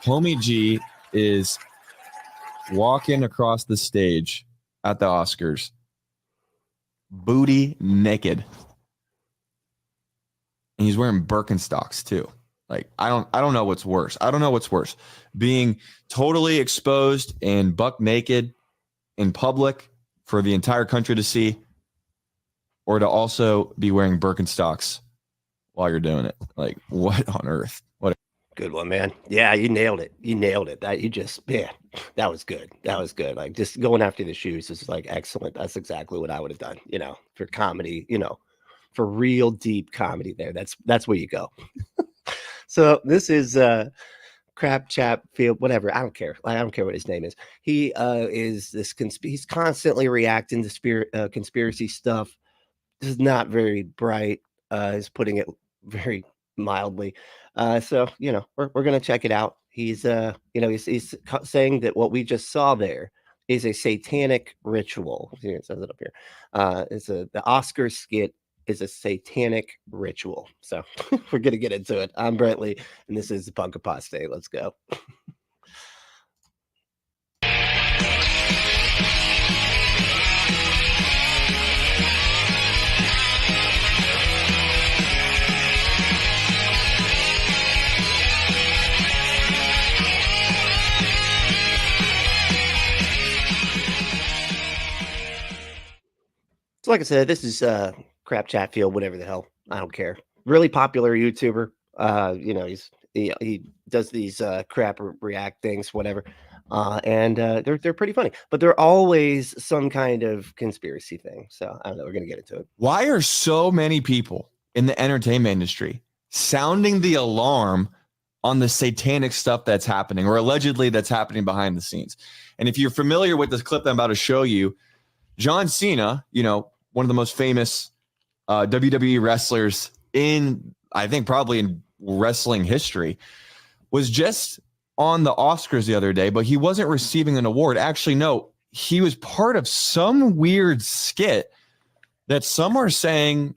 Homie G is walking across the stage at the Oscars, booty naked. And he's wearing Birkenstocks too. Like, I don't know what's worse. I don't know what's worse. Being totally exposed and buck naked in public for the entire country to see, or to also be wearing Birkenstocks while you're doing it. Like, what on earth? What? Good one, man. Yeah, you nailed it. You nailed it. That that was good. That was good. Like, just going after the shoes is like excellent. That's exactly what I would have done, for comedy, for real deep comedy there. That's where you go. So this is Krap Chatfield, whatever. I don't care. I don't care what his name is. He is this he's constantly reacting to conspiracy stuff. This is not very bright. Is putting it very mildly. So we're gonna check it out. He's he's saying that what we just saw there is a satanic ritual. Here, it says it up here. The Oscar skit is a satanic ritual. So we're gonna get into it. I'm Brentley, and this is the Punk Apostate. Let's go. So like I said, this is Krap Chatfield, whatever the hell. I don't care. Really popular YouTuber. He does these crap react things, whatever. And they're pretty funny, but they're always some kind of conspiracy thing. So I don't know. We're gonna get into it. Why are so many people in the entertainment industry sounding the alarm on the satanic stuff that's happening, or allegedly that's happening behind the scenes? And if you're familiar with this clip that I'm about to show you, John Cena, one of the most famous WWE wrestlers in, I think, probably in wrestling history, was just on the Oscars the other day, but he wasn't receiving an award. Actually, no, he was part of some weird skit that some are saying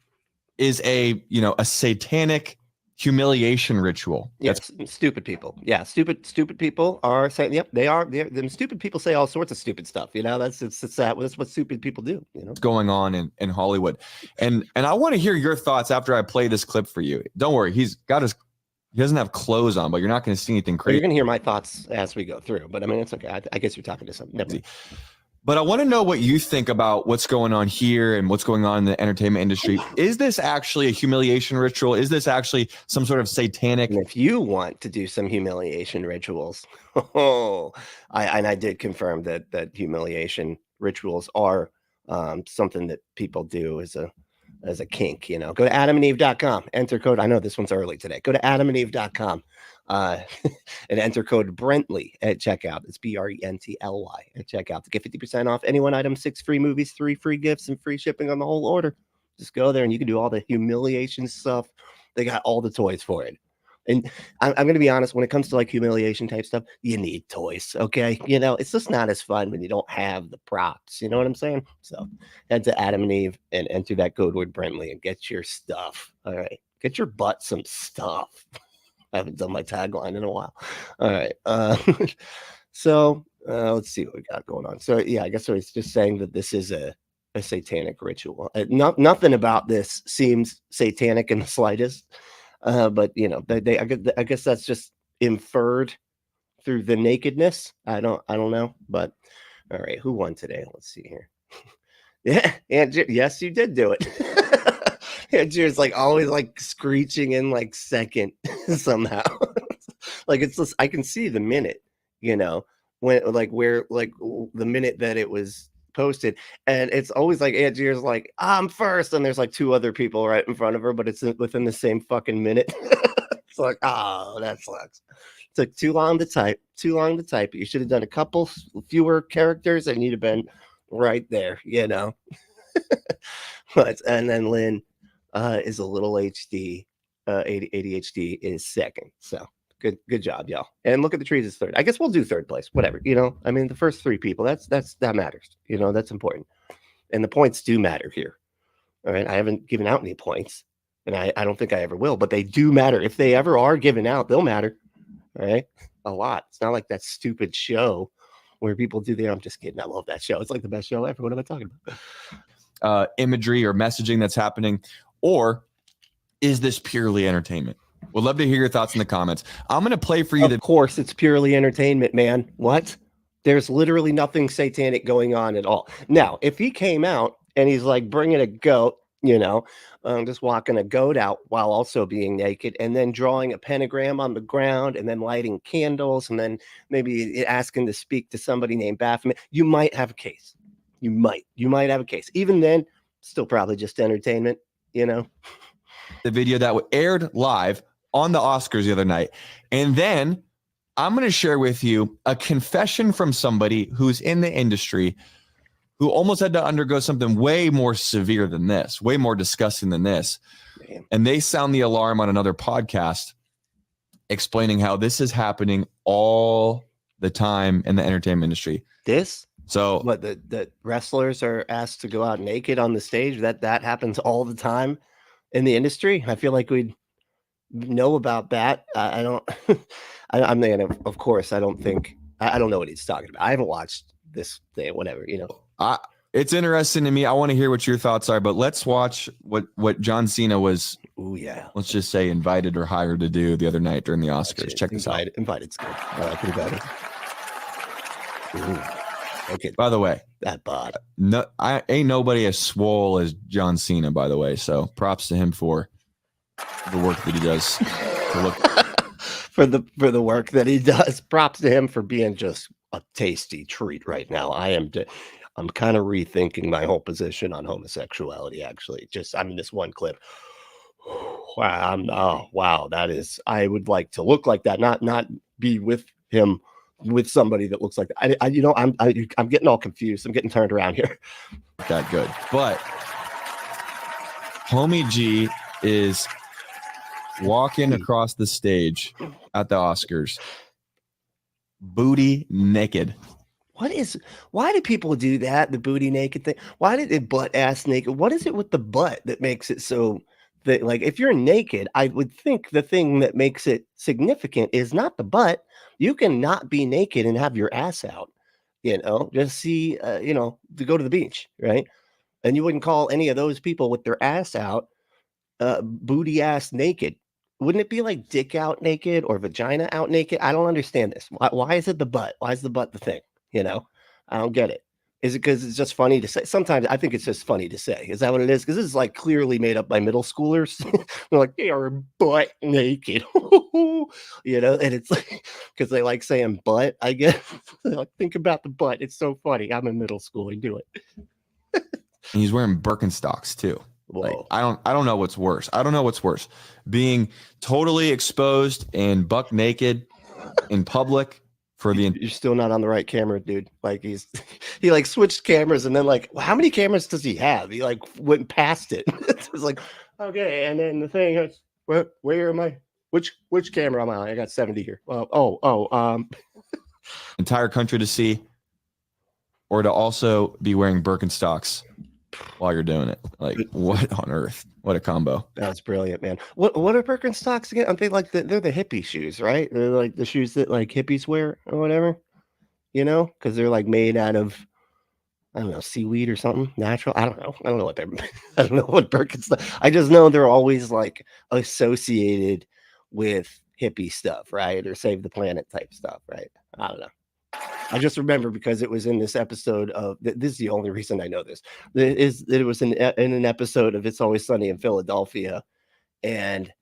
is a satanic humiliation ritual. Yes, stupid people. Yeah, stupid people are saying, yep, they are. Them stupid people say all sorts of stupid stuff. That's what stupid people do. Going on in Hollywood, and I want to hear your thoughts after I play this clip for you. Don't worry, he doesn't have clothes on, but you're not going to see anything crazy. Well, you're going to hear my thoughts as we go through, but I mean, it's okay. I guess you're talking to somebody. But I want to know what you think about what's going on here and what's going on in the entertainment industry. Is this actually a humiliation ritual? Is this actually some sort of satanic? And if you want to do some humiliation rituals, I did confirm that humiliation rituals are something that people do as a kink. Go to adamandeve.com, enter code. I know this one's early today. Go to adamandeve.com. And enter code Brentley at checkout. It's BRENTLY at checkout to get 50% off any one item, 6 free movies, 3 free gifts, and free shipping on the whole order. Just go there and you can do all the humiliation stuff. They got all the toys for it. And I'm going to be honest, when it comes to like humiliation type stuff, you need toys. Okay. It's just not as fun when you don't have the props. You know what I'm saying? So head to Adam and Eve and enter that code word Brentley and get your stuff. All right. Get your butt some stuff. I haven't done my tagline in a while. All right. So let's see what we got going on. So yeah, I guess it's just saying that this is a satanic ritual. Nothing about this seems satanic in the slightest. But I guess that's just inferred through the nakedness. I don't know. But all right, who won today? Let's see here. Yeah, Andrew. Yes, you did do it. Andrew's like always like screeching in like second somehow. Like it's just, I can see the minute, when like where like the minute that it was posted, and it's always like Andrew's like, I'm first, and there's like 2 other people right in front of her, but it's within the same fucking minute. It's like, oh, that sucks. It took too long to type. You should have done a couple fewer characters and you'd have been right there, But and then Lynn is a little ADHD is second. So good job, y'all. And look at the trees is third. I guess we'll do third place. Whatever. I mean, the first 3 people, that matters. That's important. And the points do matter here. All right. I haven't given out any points, and I don't think I ever will, but they do matter. If they ever are given out, they'll matter. All right. a lot. It's not like that stupid show where people do I'm just kidding. I love that show. It's like the best show ever. What am I talking about? Imagery or messaging that's happening, or is this purely entertainment? We'd love to hear your thoughts in the comments. I'm going to play for you. Of course, it's purely entertainment, man. What? There's literally nothing satanic going on at all. Now, if he came out and he's like bringing a goat, just walking a goat out while also being naked, and then drawing a pentagram on the ground, and then lighting candles, and then maybe asking to speak to somebody named Baphomet, you might have a case. You might have a case. Even then, still probably just entertainment, The video that aired live on the Oscars the other night. And then I'm going to share with you a confession from somebody who's in the industry who almost had to undergo something way more severe than this, way more disgusting than this. Man. And they sound the alarm on another podcast explaining how this is happening all the time in the entertainment industry. So what, the wrestlers are asked to go out naked on the stage? That happens all the time in the industry. I feel like we'd know about that. I don't. I'm thinking of course. I don't know what he's talking about. I haven't watched this thing. Whatever. It's interesting to me. I want to hear what your thoughts are. But let's watch what John Cena was. Oh yeah. Let's just say invited or hired to do the other night during the Oscars. Check this out. Invited's good. I like invited. Okay. By the way, that bod. No, I ain't nobody as swole as John Cena. By the way, so props to him for the work that he does. For the work that he does. Props to him for being just a tasty treat right now. I'm kind of rethinking my whole position on homosexuality. Actually, this one clip. Wow. Wow. That is. I would like to look like that. Not be with him. With somebody that looks like that. I'm getting all confused. I'm getting turned around here. That good. But Homie G is walking across the stage at the Oscars, booty naked. Why do people do that? The booty naked thing. Why did it butt ass naked? What is it with the butt that makes it so that, like, if you're naked, I would think the thing that makes it significant is not the butt. You can not be naked and have your ass out, just see, to go to the beach, right? And you wouldn't call any of those people with their ass out, booty ass naked. Wouldn't it be like dick out naked or vagina out naked? I don't understand this. Why is it the butt? Why is the butt the thing? I don't get it. Is it because it's just funny to say? Sometimes I think it's just funny to say. Is that what it is? Because this is like clearly made up by middle schoolers. They're like, they are butt naked, and it's like, because they like saying butt, I guess. Like, think about the butt. It's so funny. I'm in middle school. I do it. And he's wearing Birkenstocks too. Like, I don't know what's worse. I don't know what's worse. Being totally exposed and buck naked in public. You're still not on the right camera, dude. Like he like switched cameras, and then like, well, how many cameras does he have? He like went past it. It was like, okay, and then the thing is, where am I? Which camera am I on? I got 70 here. Entire country to see, or to also be wearing Birkenstocks while you're doing it. Like, what on earth? What a combo. That's brilliant, man. What are Birkenstocks again? Aren't they like they're the hippie shoes, right? They're like the shoes that like hippies wear or whatever, because they're like made out of, I don't know, seaweed or something natural. I don't know what they're. I don't know what Birkenstocks. I just know they're always like associated with hippie stuff, right? Or save the planet type stuff, right? I don't know. I just remember because it was in this episode of, this is the only reason I know this, is that it was in an episode of It's Always Sunny in Philadelphia, and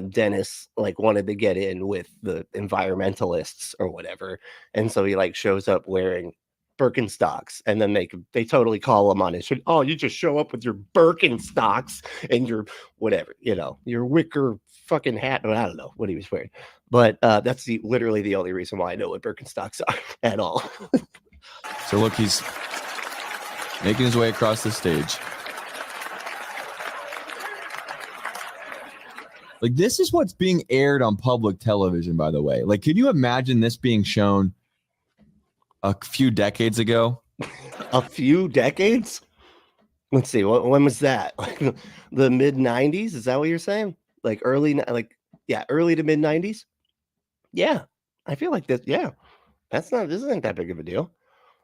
Dennis like wanted to get in with the environmentalists or whatever, and so he like shows up wearing Birkenstocks, and then they totally call him on his show. Oh, you just show up with your Birkenstocks and your whatever, your wicker fucking hat. I don't know what he was wearing, but that's literally the only reason why I know what Birkenstocks are at all. So look, he's making his way across the stage. Like, this is what's being aired on public television, by the way. Like, could you imagine this being shown a few decades ago? A few decades? Let's see. When was that? Like the mid 90s? Is that what you're saying? Like early to mid 90s? Yeah. I feel like this. Yeah, this isn't that big of a deal.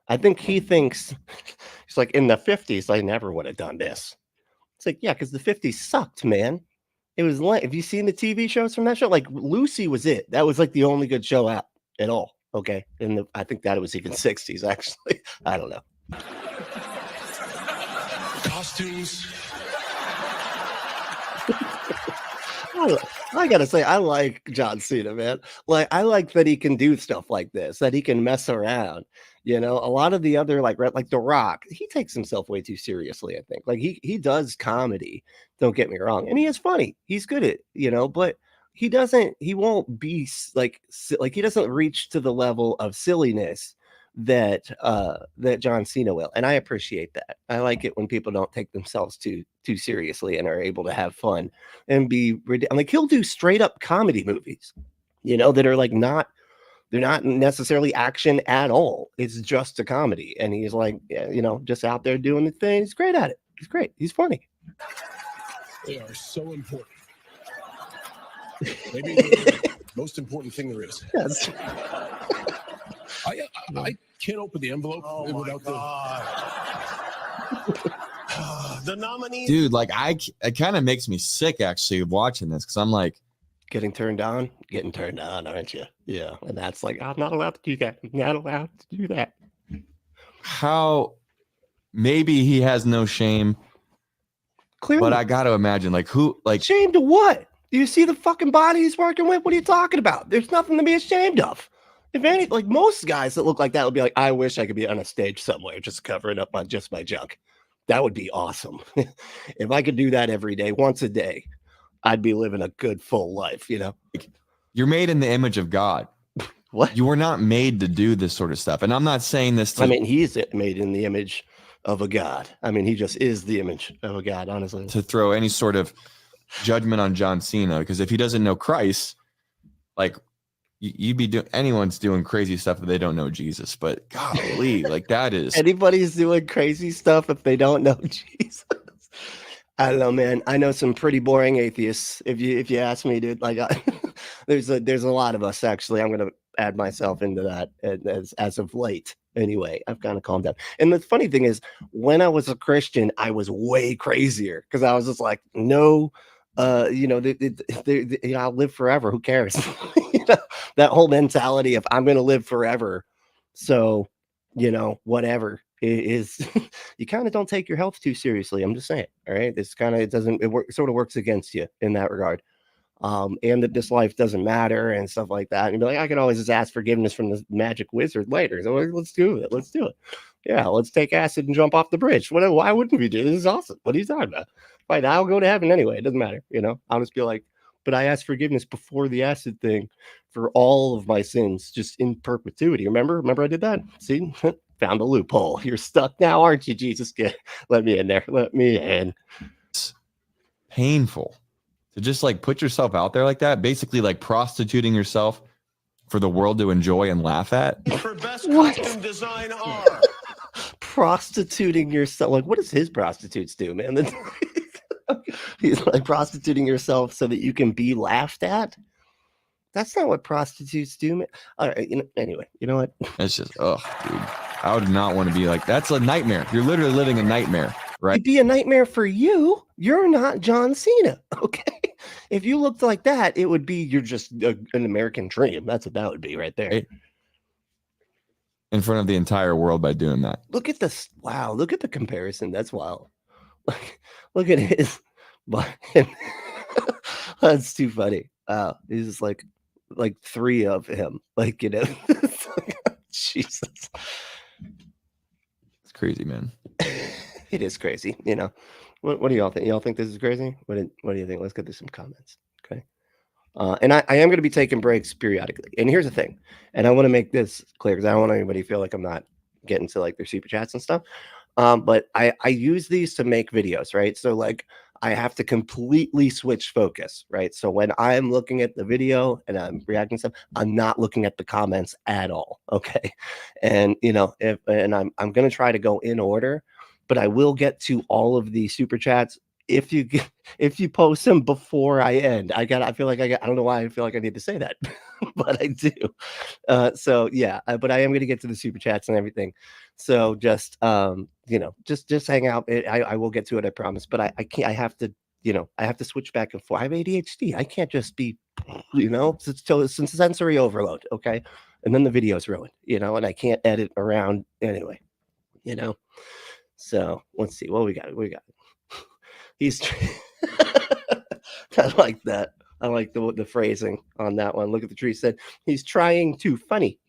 I think he thinks he's like in the 50s. I never would have done this. It's like, yeah, because the 50s sucked, man. It was like, have you seen the TV shows from that show? Like Lucy was it. That was like the only good show out at all. Okay. And I think that it was even 60s, actually. I don't know. Costumes. I gotta say, I like John Cena, man. Like, I like that he can do stuff like this, that he can mess around. You know, a lot of the other like The Rock, he takes himself way too seriously. I think like he does comedy. Don't get me wrong, and he is funny. He's good at but he doesn't. He won't be like he doesn't reach to the level of silliness that John Cena will, and I appreciate that. I like it when people don't take themselves too seriously and are able to have fun and be like he'll do straight up comedy movies, that are like they're not necessarily action at all. It's just a comedy, and he's like, just out there doing the thing. He's great at it. He's great. He's funny. They are so important. Maybe the most important thing there is. Yes. I can't open the envelope without the nominees. Dude, like it kind of makes me sick actually watching this because I'm like getting turned on, aren't you? Yeah, and that's like I'm not allowed to do that. I'm not allowed to do that. How maybe he has no shame. Clearly, but I got to imagine shame to what? Do you see the fucking body he's working with? What are you talking about? There's nothing to be ashamed of. If any, like most guys that look like that would be like, I wish I could be on a stage somewhere just covering up on just my junk. That would be awesome. If I could do that every day, once a day, I'd be living a good full life, You're made in the image of God. What? You were not made to do this sort of stuff. And I'm not saying this to... I mean, he's made in the image of a God. I mean, he just is the image of a God, honestly. To throw any sort of judgment on John Cena, because if he doesn't know Christ, like... You'd be doing anyone's doing crazy stuff if they don't know Jesus, but golly, like that is anybody's doing crazy stuff if they don't know Jesus. I don't know, man. I know some pretty boring atheists. If you ask me, dude, like there's a lot of us actually. I'm gonna add myself into that as of late. Anyway, I've kind of calmed down. And the funny thing is, when I was a Christian, I was way crazier because I was just like, no. I'll live forever. Who cares? That whole mentality of I'm going to live forever. So, whatever it is, you kind of don't take your health too seriously. I'm just saying. All right. This kind of, sort of works against you in that regard. And that this life doesn't matter and stuff like that. And you'd be like, I can always just ask forgiveness from the magic wizard later. So let's do it. Let's do it. Yeah. Let's take acid and jump off the bridge. Why wouldn't we do this? This is awesome. What are you talking about? Fine, I'll go to heaven anyway. It doesn't matter. I'll just be like, but I asked forgiveness before the acid thing for all of my sins, just in perpetuity. Remember I did that? See, found a loophole. You're stuck now, aren't you, Jesus? Let me in there. Let me in. It's painful to just like put yourself out there like that, basically like prostituting yourself for the world to enjoy and laugh at. For best costume design are prostituting yourself. Like, what does his prostitutes do, man? He's like prostituting yourself so that you can be laughed at. That's not what prostitutes do, man. All right, anyway, you know what? It's just, dude. I would not want to be like, that's a nightmare. You're literally living a nightmare, right? It'd be a nightmare for you. You're not John Cena, okay? If you looked like that, it would be you're just an American dream. That's what that would be right there. Right? In front of the entire world by doing that. Look at this. Wow, look at the comparison. That's wild. Look at his. That's too funny. He's just like three of him. Jesus. It's crazy, man. It is crazy. What do y'all think? Y'all think this is crazy? What do you think? Let's get to some comments. Okay. And I am going to be taking breaks periodically. And here's the thing. And I want to make this clear because I don't want anybody to feel like I'm not getting to like their super chats and stuff. But I use these to make videos, right? So like I have to completely switch focus, right? So when I'm looking at the video and I'm reacting to stuff, I'm not looking at the comments at all. Okay. And I'm going to try to go in order, but I will get to all of the super chats if you post them before I end. I don't know why I feel like I need to say that, but I do. So yeah, but I am going to get to the super chats and everything. So just just hang out. I will get to it, I promise. But I can't. I have to. I have to switch back and forth. I have ADHD. I can't just be, it's sensory overload. Okay, and then the video's ruined. And I can't edit around anyway. So let's see what we got. He's. I like that. I like the phrasing on that one. Look at the tree. Said he's trying too funny.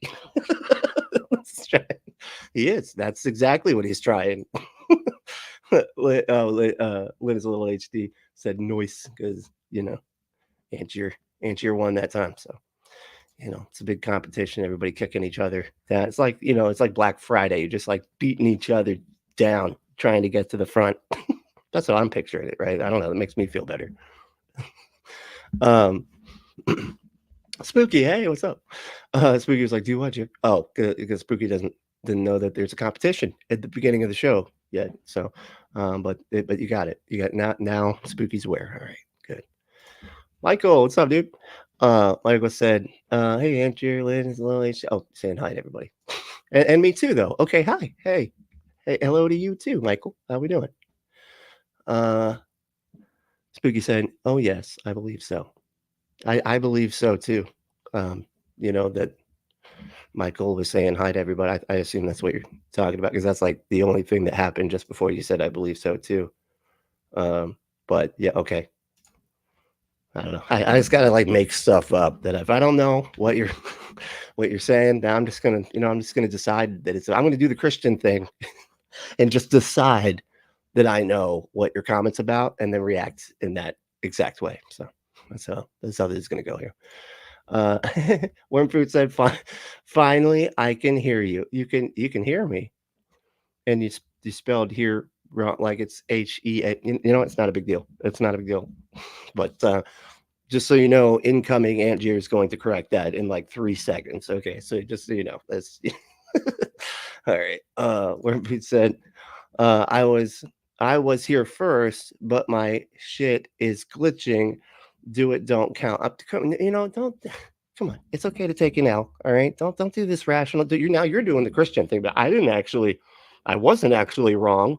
He is. That's exactly what he's trying. Lynn is a little HD. Said noise because Angier won that time. So it's a big competition. Everybody kicking each other down. It's like it's like Black Friday. You're just like beating each other down, trying to get to the front. That's how I'm picturing it, right? I don't know. It makes me feel better. Spooky, hey, what's up? Spooky was like, do you watch it? Oh, because Spooky didn't know that there's a competition at the beginning of the show yet. So, but you got it. You got now. Spooky's aware. All right, good. Michael, what's up, dude? Michael said, "Hey, Andrew, Lynn is a little H." Oh, saying hi to everybody, and me too, though. Okay, hi, hey, hello to you too, Michael. How we doing? Spooky said, "Oh yes, I believe so. I believe so too. That Michael was saying hi to everybody. I assume that's what you're talking about because that's like the only thing that happened just before you said I believe so too. But yeah, okay. I don't know. I just gotta like make stuff up that if I don't know what you're saying, now I'm just gonna decide that I'm gonna do the Christian thing and just decide that I know what your comment's about and then react in that exact way. So that's how this is gonna go here. Wormfruit said, finally I can hear you. You can hear me. And you spelled here wrong, like it's HEA. It's not a big deal. It's not a big deal. But just so you know, incoming Angier is going to correct that in like 3 seconds. Okay, so just so you know, that's all right. Wormfruit said, I was here first, but my shit is glitching. Do it, don't count. Don't come on. It's okay to take an L. All right. Don't do this rational. You're doing the Christian thing, but I wasn't actually wrong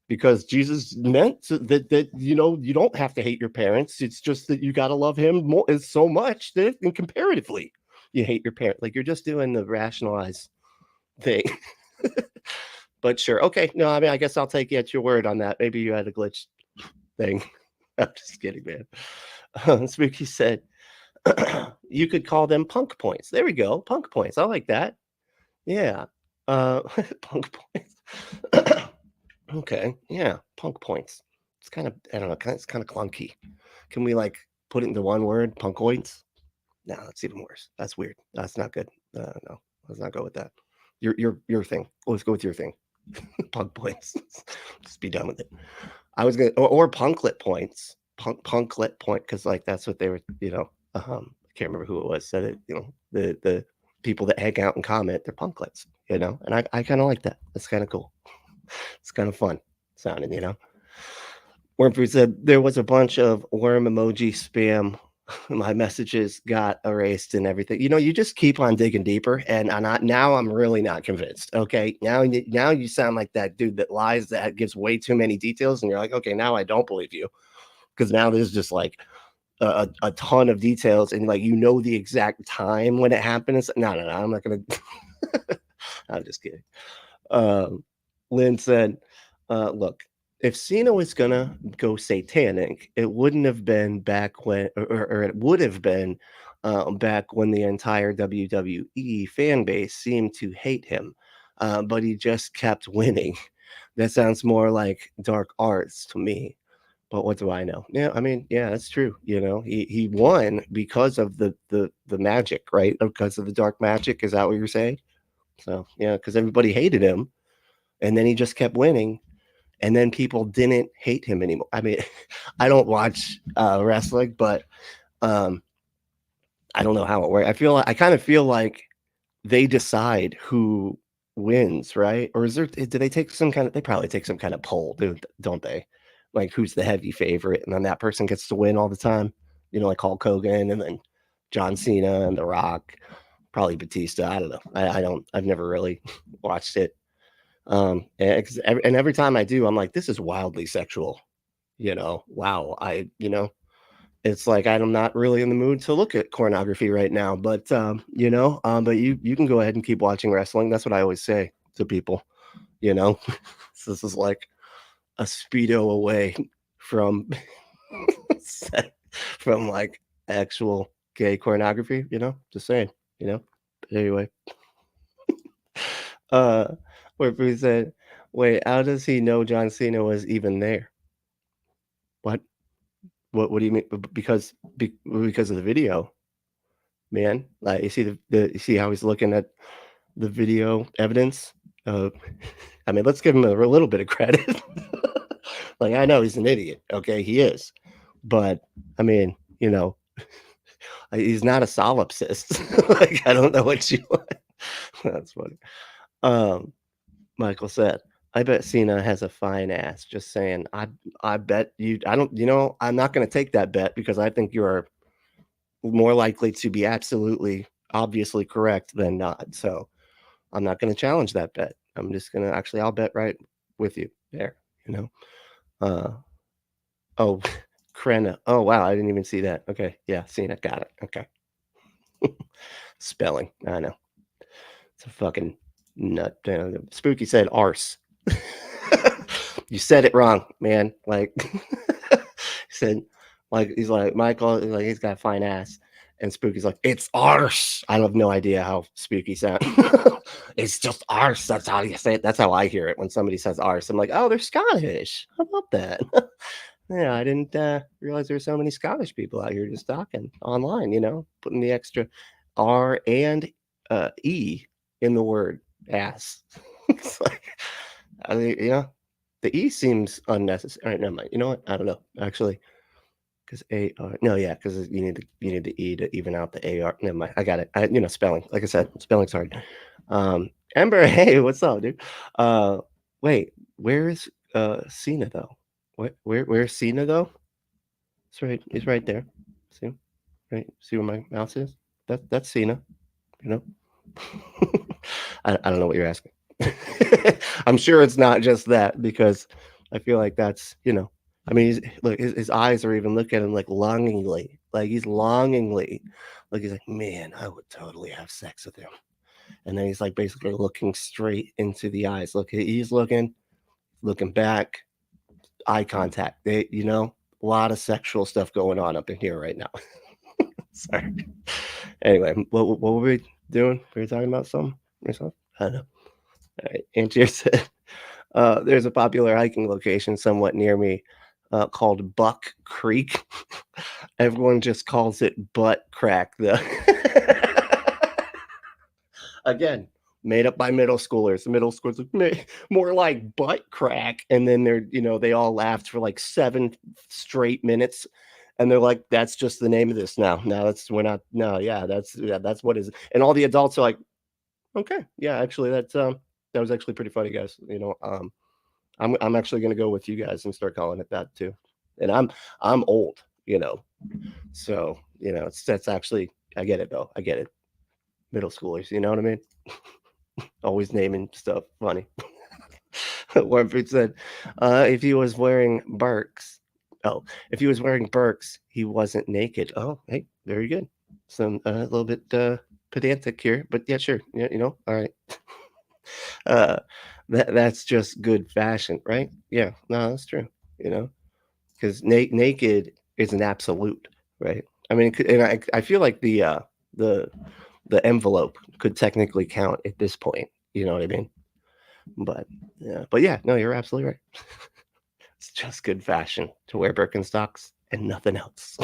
because Jesus meant that you don't have to hate your parents. It's just that you got to love him more so much that and comparatively you hate your parent. Like you're just doing the rationalized thing. But sure. Okay. No, I mean, I guess I'll take you at your word on that. Maybe you had a glitch thing. I'm just kidding, man. Spooky said, you could call them punk points. There we go. Punk points. I like that. Yeah. Punk points. Okay. Yeah. Punk points. It's kind of, I don't know. It's kind of clunky. Can we like put it into one word? Punkoids? No, that's even worse. That's weird. That's not good. No, let's not go with that. Your thing. Let's go with your thing. Punk points. Just be done with it. I was gonna or punklet points. Punklet point because like that's what they were. I can't remember who it was said it. The people that hang out and comment, they're punklets. And I kind of like that. That's kind of cool. It's kind of fun sounding. Wormfruit said there was a bunch of worm emoji spam. My messages got erased and everything. You just keep on digging deeper, and now I'm really not convinced. Okay, now you sound like that dude that lies, that gives way too many details, and you're like, okay, now I don't believe you because now there's just like a ton of details, and like the exact time when it happened. No, I'm not gonna. I'm just kidding. Lynn said, "Look." If Cena was gonna go satanic, it wouldn't have been back when, or it would have been back when the entire WWE fan base seemed to hate him, but he just kept winning. That sounds more like dark arts to me. But what do I know? Yeah, I mean, yeah, that's true. He won because of the magic, right? Because of the dark magic. Is that what you're saying? So yeah, because everybody hated him, and then he just kept winning. And then people didn't hate him anymore. I mean, I don't watch wrestling, but I don't know how it works. I kind of feel like they decide who wins, right? Or do they take they probably take some kind of poll, don't they? Like who's the heavy favorite, and then that person gets to win all the time. Like Hulk Hogan, and then John Cena and The Rock, probably Batista. I don't know. I've never really watched it. And every time I do, I'm like, this is wildly sexual. Wow. It's like I'm not really in the mood to look at pornography right now, but but you can go ahead and keep watching wrestling. That's what I always say to people. So this is like a speedo away from from like actual gay pornography. Just saying. But anyway, where we said, wait, how does he know John Cena was even there? What? What do you mean? Because of the video, man. Like you see you see how he's looking at the video evidence. I mean, let's give him a little bit of credit. Like I know he's an idiot. Okay, he is, but I mean, he's not a solipsist. Like I don't know what you want. That's funny. Michael said, I bet Cena has a fine ass. Just saying. I bet you I don't I'm not gonna take that bet because I think you're more likely to be absolutely obviously correct than not. So I'm not gonna challenge that bet. I'm just gonna I'll bet right with you there, Oh, Krenna. Oh wow, I didn't even see that. Okay, yeah, Cena, got it. Okay. Spelling. I know. It's a fucking nut. Spooky said arse. You said it wrong, man. Like he said, like he's like Michael, like he's got a fine ass. And Spooky's like, it's arse. I have no idea how Spooky sounds. It's just arse. That's how you say it. That's how I hear it when somebody says arse. I'm like, oh, they're Scottish. How about that? Yeah, I didn't realize there were so many Scottish people out here just talking online, putting the extra R and E in the word ass. It's like, I mean, the E seems unnecessary. All right, never mind. You know what? I don't know, actually. Because because you need the E to even out the AR. Never mind. I got it. Spelling. Like I said, spelling's hard. Ember, hey, what's up, dude? Wait, where's Cena though? Where's Cena though? It's right. He's right there. See, right. See where my mouse is? That's Cena. I don't know what you're asking. I'm sure it's not just that because I feel like that's I mean, his eyes are even looking at him like longingly, like he's longingly, like he's like, man, I would totally have sex with him. And then he's like basically looking straight into the eyes. Look, he's looking back, eye contact. A lot of sexual stuff going on up in here right now. Sorry. Anyway, what were we doing? We were talking about something or something? I don't know. All right. Angier said, there's a popular hiking location somewhat near me called Buck Creek. Everyone just calls it Butt Crack, though. Again, made up by middle schoolers. The middle schoolers more like Butt Crack, and then they all laughed for like 7 straight minutes, and they're like, "That's just the name of this now. Now that's that's what is." And all the adults are like, "Okay, yeah, actually, that was actually pretty funny, guys. I'm actually gonna go with you guys and start calling it that too. And I'm old, so that's actually I get it though. I get it. Middle schoolers, you know what I mean? Always naming stuff funny. Warmford said, if he was wearing Birks, he wasn't naked. Oh, hey, very good. Some a little bit pedantic here, but yeah, sure. Yeah, all right. That's just good fashion, right? Yeah, no, that's true. Because naked is an absolute, right? I mean, and I feel like the envelope could technically count at this point. You know what I mean? But yeah, no, you're absolutely right. It's just good fashion to wear Birkenstocks and nothing else.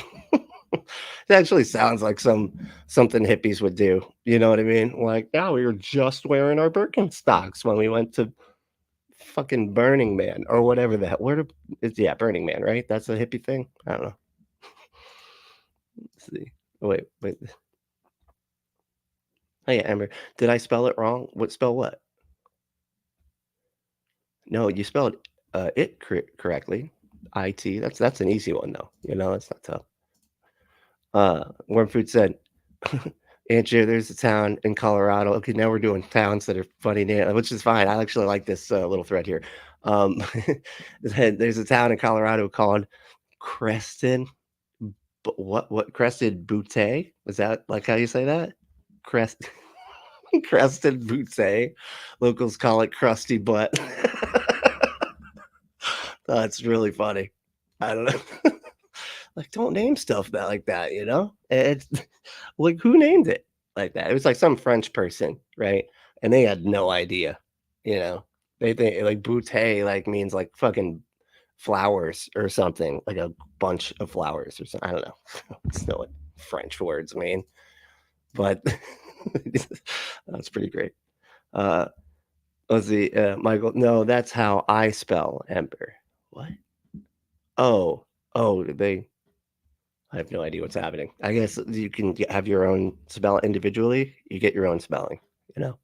It actually sounds like something hippies would do. You know what I mean? Like, now we were just wearing our Birkenstocks when we went to fucking Burning Man or whatever that. Burning Man, right? That's a hippie thing. I don't know. Let's see. Oh, wait. Oh yeah, Amber. Did I spell it wrong? Spell what? No, you spelled it correctly. IT. That's an easy one though. That's not tough. Wormfood said, Andrew, there's a town in Colorado. Okay, now we're doing towns that are funny names, which is fine. I actually like this little thread here. There's a town in Colorado called Crested. But what Crested Butte? Is that like how you say that? Crest Crested Butte. Locals call it Crusty Butt. That's really funny. I don't know. Like, don't name stuff that like that, you know? It's like, who named it like that? It was like some French person, right? And they had no idea, you know? They think like bouteille like means like fucking flowers or something, like a bunch of flowers or something. I don't know. It's not what French words mean, but that's pretty great. Let's see, Michael. No, that's how I spell ember. What? Oh, they. I have no idea what's happening. I guess you can have your own spell individually. You get your own spelling, you know.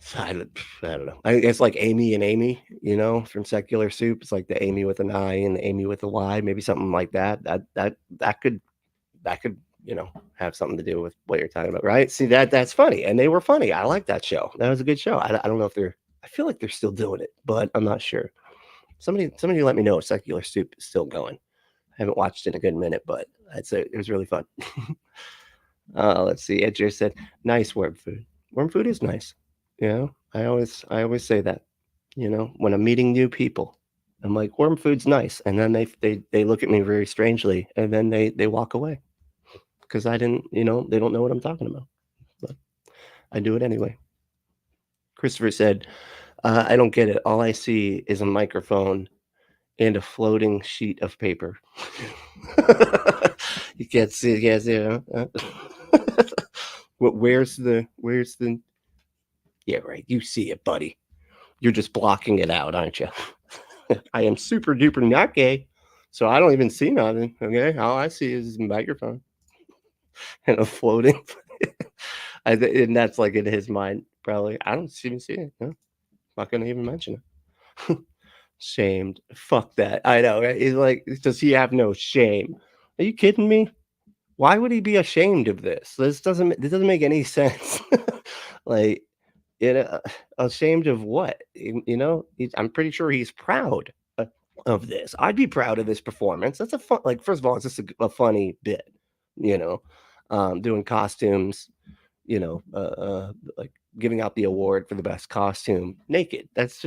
So I don't know. I guess like Amy and Amy, you know, from Secular Soup. It's like the Amy with an I and the Amy with a Y. Maybe something like that. That could you know have something to do with what you're talking about, right? See that's funny, and they were funny. I like that show. That was a good show. I don't know if they're. I feel like they're still doing it, but I'm not sure. Somebody let me know if Secular Soup is still going. I haven't watched it in a good minute, but I'd say it was really fun. Let's see. Edger said, "Nice worm food. Worm food is nice. You know, I always say that. You know, when I'm meeting new people, I'm like, worm food's nice, and then they look at me very strangely, and then they walk away because I didn't. You know, they don't know what I'm talking about, but I do it anyway." Christopher said, "I don't get it. All I see is a microphone and a floating sheet of paper." You can't see, you know. Where's the yeah, right, you see it, buddy. You're just blocking it out, aren't you? I am super duper not gay, so I don't even see nothing. Okay, all I see is a microphone and a floating. And that's like in his mind, probably. I don't even see it. No, not gonna even mention it. Shamed. Fuck that. I know. Right? He's like, does he have no shame? Are you kidding me? Why would he be ashamed of this? This doesn't make any sense. Like, you know, ashamed of what? You know, I'm pretty sure he's proud of this. I'd be proud of this performance. That's a fun. Like, first of all, it's just a funny bit. You know, doing costumes. You know, like giving out the award for the best costume naked. That's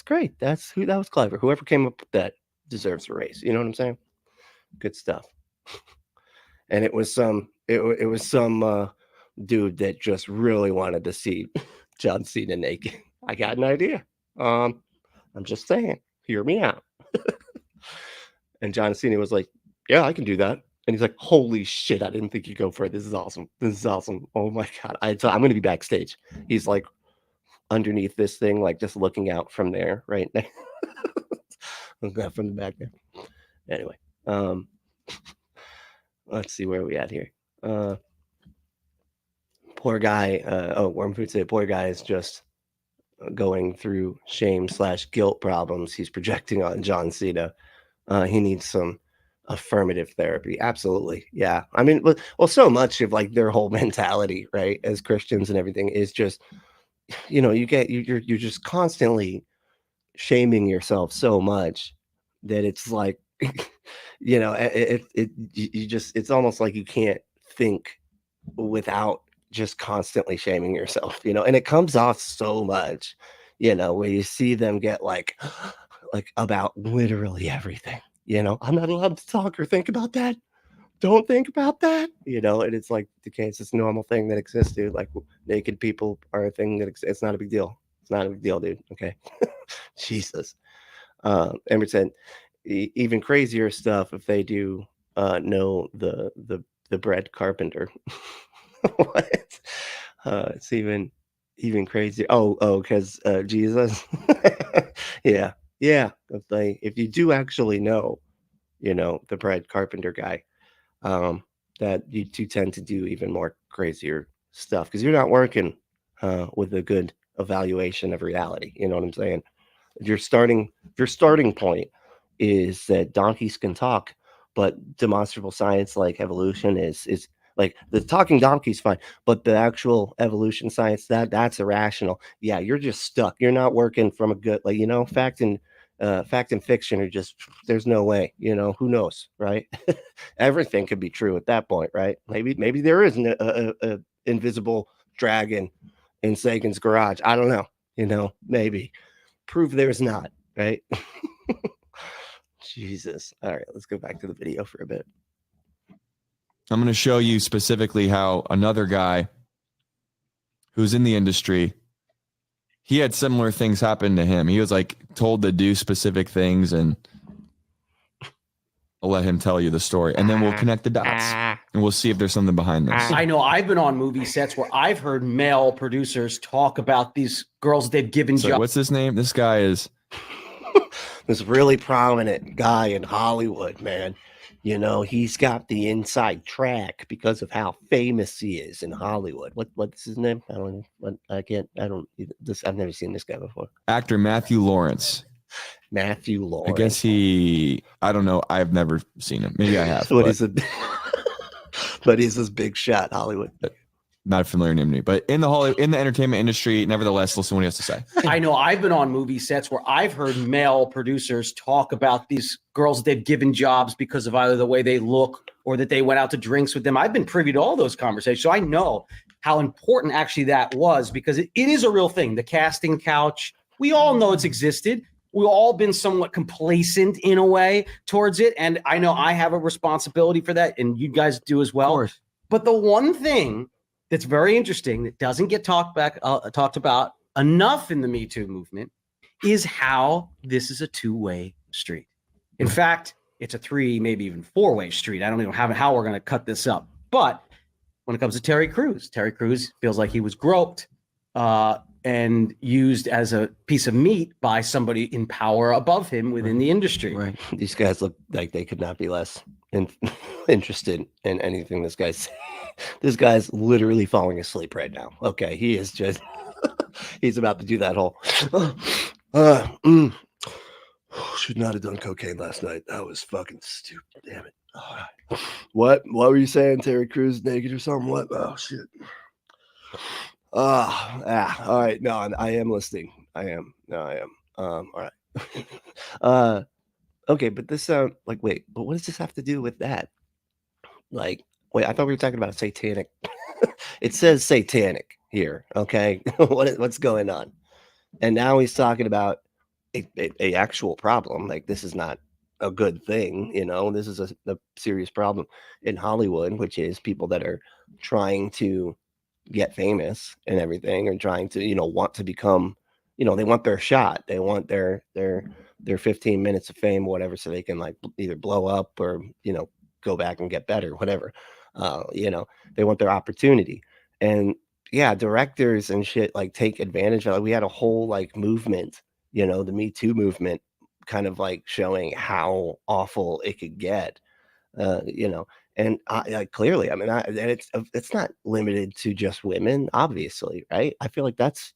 great. That was clever. Whoever came up with that deserves a raise. You know what I'm saying? Good stuff. And it was some dude that just really wanted to see John Cena naked. I got an idea. I'm just saying, hear me out. And John Cena was like, "Yeah, I can do that." And he's like, "Holy shit, I didn't think you'd go for it. This is awesome. This is awesome. Oh my God. I'm going to be backstage." He's like underneath this thing, like just looking out from there, right? Looking out from the back there. Anyway, let's see where we at here. Poor guy. Worm Food said, poor guy is just going through shame/guilt problems he's projecting on John Cena. He needs some affirmative therapy. Absolutely. Yeah. I mean, well, so much of like their whole mentality, right, as Christians and everything is just, you know, you're just constantly shaming yourself so much that it's like, you know, it's almost like you can't think without just constantly shaming yourself, you know, and it comes off so much, you know, where you see them get like about literally everything, you know. "I'm not allowed to talk or think about that. Don't think about that," you know. And it's like, okay, it's this normal thing that exists, dude. Like, naked people are a thing that exists. It's not a big deal. It's not a big deal, dude. Okay. Jesus. Ember said, even crazier stuff if they do know the bread carpenter." What? It's even crazier. Because Jesus. Yeah. If you do actually know, you know, the bread carpenter guy, that you do tend to do even more crazier stuff because you're not working with a good evaluation of reality. You know what I'm saying? If your starting point is that donkeys can talk, but demonstrable science like evolution is Like the talking donkey's fine, but the actual evolution science, that's irrational. Yeah, you're just stuck. You're not working from a good, like, fact and fiction are just, there's no way, who knows, right? Everything could be true at that point, right? Maybe there is a invisible dragon in Sagan's garage. I don't know, maybe. Prove there's not, right? Jesus. All right, let's go back to the video for a bit. I'm going to show you specifically how another guy who's in the industry, he had similar things happen to him. He was like told to do specific things, and I'll let him tell you the story, and then we'll connect the dots and we'll see if there's something behind this. I know I've been on movie sets where I've heard male producers talk about these girls they've given So jobs. what's his name? This guy is this really prominent guy in Hollywood, man. He's got the inside track because of how famous he is in Hollywood. What's his name? I've never seen this guy before. actor Matthew Lawrence. Matthew Lawrence. I guess I don't know. I've never seen him. Maybe I have. But he's this big shot Hollywood. Not a familiar name to me, but in the entertainment industry, nevertheless, listen to what he has to say. I know I've been on movie sets where I've heard male producers talk about these girls they've given jobs because of either the way they look or that they went out to drinks with them. I've been privy to all those conversations. So I know how important actually that was, because it is a real thing. The casting couch, we all know it's existed. We've all been somewhat complacent in a way towards it. And I know I have a responsibility for that, and you guys do as well. But the one thing that's very interesting that doesn't get talked about enough in the Me Too movement is how this is a two-way street. In fact, it's a 3, maybe even 4-way street. I don't even have how we're going to cut this up. But when it comes to Terry Crews feels like he was groped and used as a piece of meat by somebody in power above him within the industry. Right. These guys look like they could not be less interested in anything this guy's saying. This guy's literally falling asleep right now. Okay, he is just he's about to do that whole should not have done cocaine last night. That was fucking stupid. Damn it. What were you saying? Terry Crews naked or something? What? Oh shit. All right. No, I am listening. I am. All right. Okay, but this sound like, wait, but what does this have to do with that? Like, wait, I thought we were talking about satanic. It says satanic here. Okay. What's going on? And now he's talking about a actual problem. Like, this is not a good thing. This is a serious problem in Hollywood, which is people that are trying to get famous and everything, and trying to, want to become, they want their shot. They want their 15 minutes of fame, whatever, so they can like either blow up or, go back and get better, whatever. They want their opportunity. And yeah, directors and shit like take advantage of it. We had a whole like movement, the Me Too movement, kind of like showing how awful it could get, and I clearly, I mean, and it's not limited to just women, obviously, right? I feel like that's,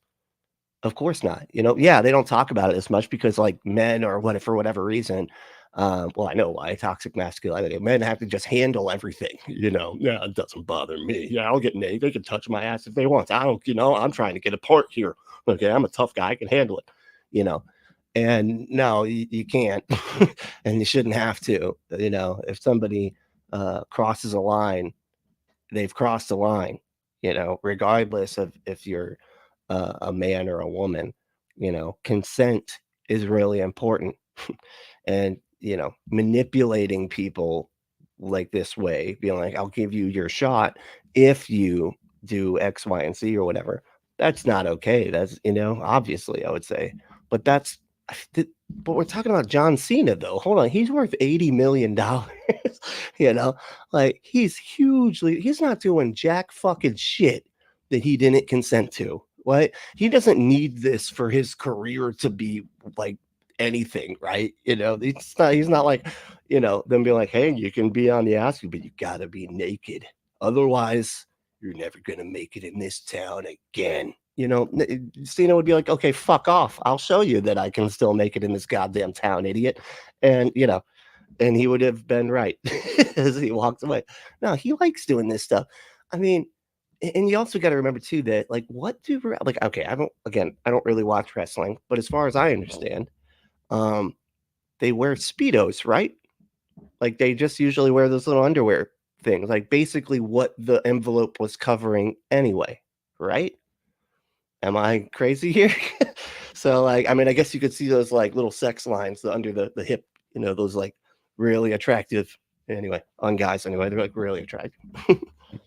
of course not, yeah, they don't talk about it as much because like men or for whatever reason, well, I know why, toxic masculinity. Men have to just handle everything, yeah, it doesn't bother me. Yeah, I'll get naked. They can touch my ass if they want. I don't, I'm trying to get a part here. Okay, I'm a tough guy. I can handle it, and no, you can't, and you shouldn't have to, if somebody crosses a line, they've crossed a line, regardless of if you're a man or a woman. Consent is really important. And manipulating people like this way, being like, I'll give you your shot if you do X, Y, and Z or whatever, that's not okay. That's, obviously I would say, but we're talking about John Cena though. Hold on. He's worth $80 million. Like he's not doing jack fucking shit that he didn't consent to. What? He doesn't need this for his career to be like anything, right? He's not like, them being like, hey, you can be on the Oscar, but you gotta be naked. Otherwise, you're never gonna make it in this town again. Cena would be like, okay, fuck off. I'll show you that I can still make it in this goddamn town, idiot. And, and he would have been right as he walked away. No, he likes doing this stuff. I mean, and you also got to remember too that like okay, I don't really watch wrestling, but as far as I understand, they wear Speedos, right? Like they just usually wear those little underwear things, like basically what the envelope was covering anyway, right? Am I crazy here? So like, I mean, I guess you could see those like little sex lines under the hip, those like really attractive anyway, on guys anyway, they're like really attractive.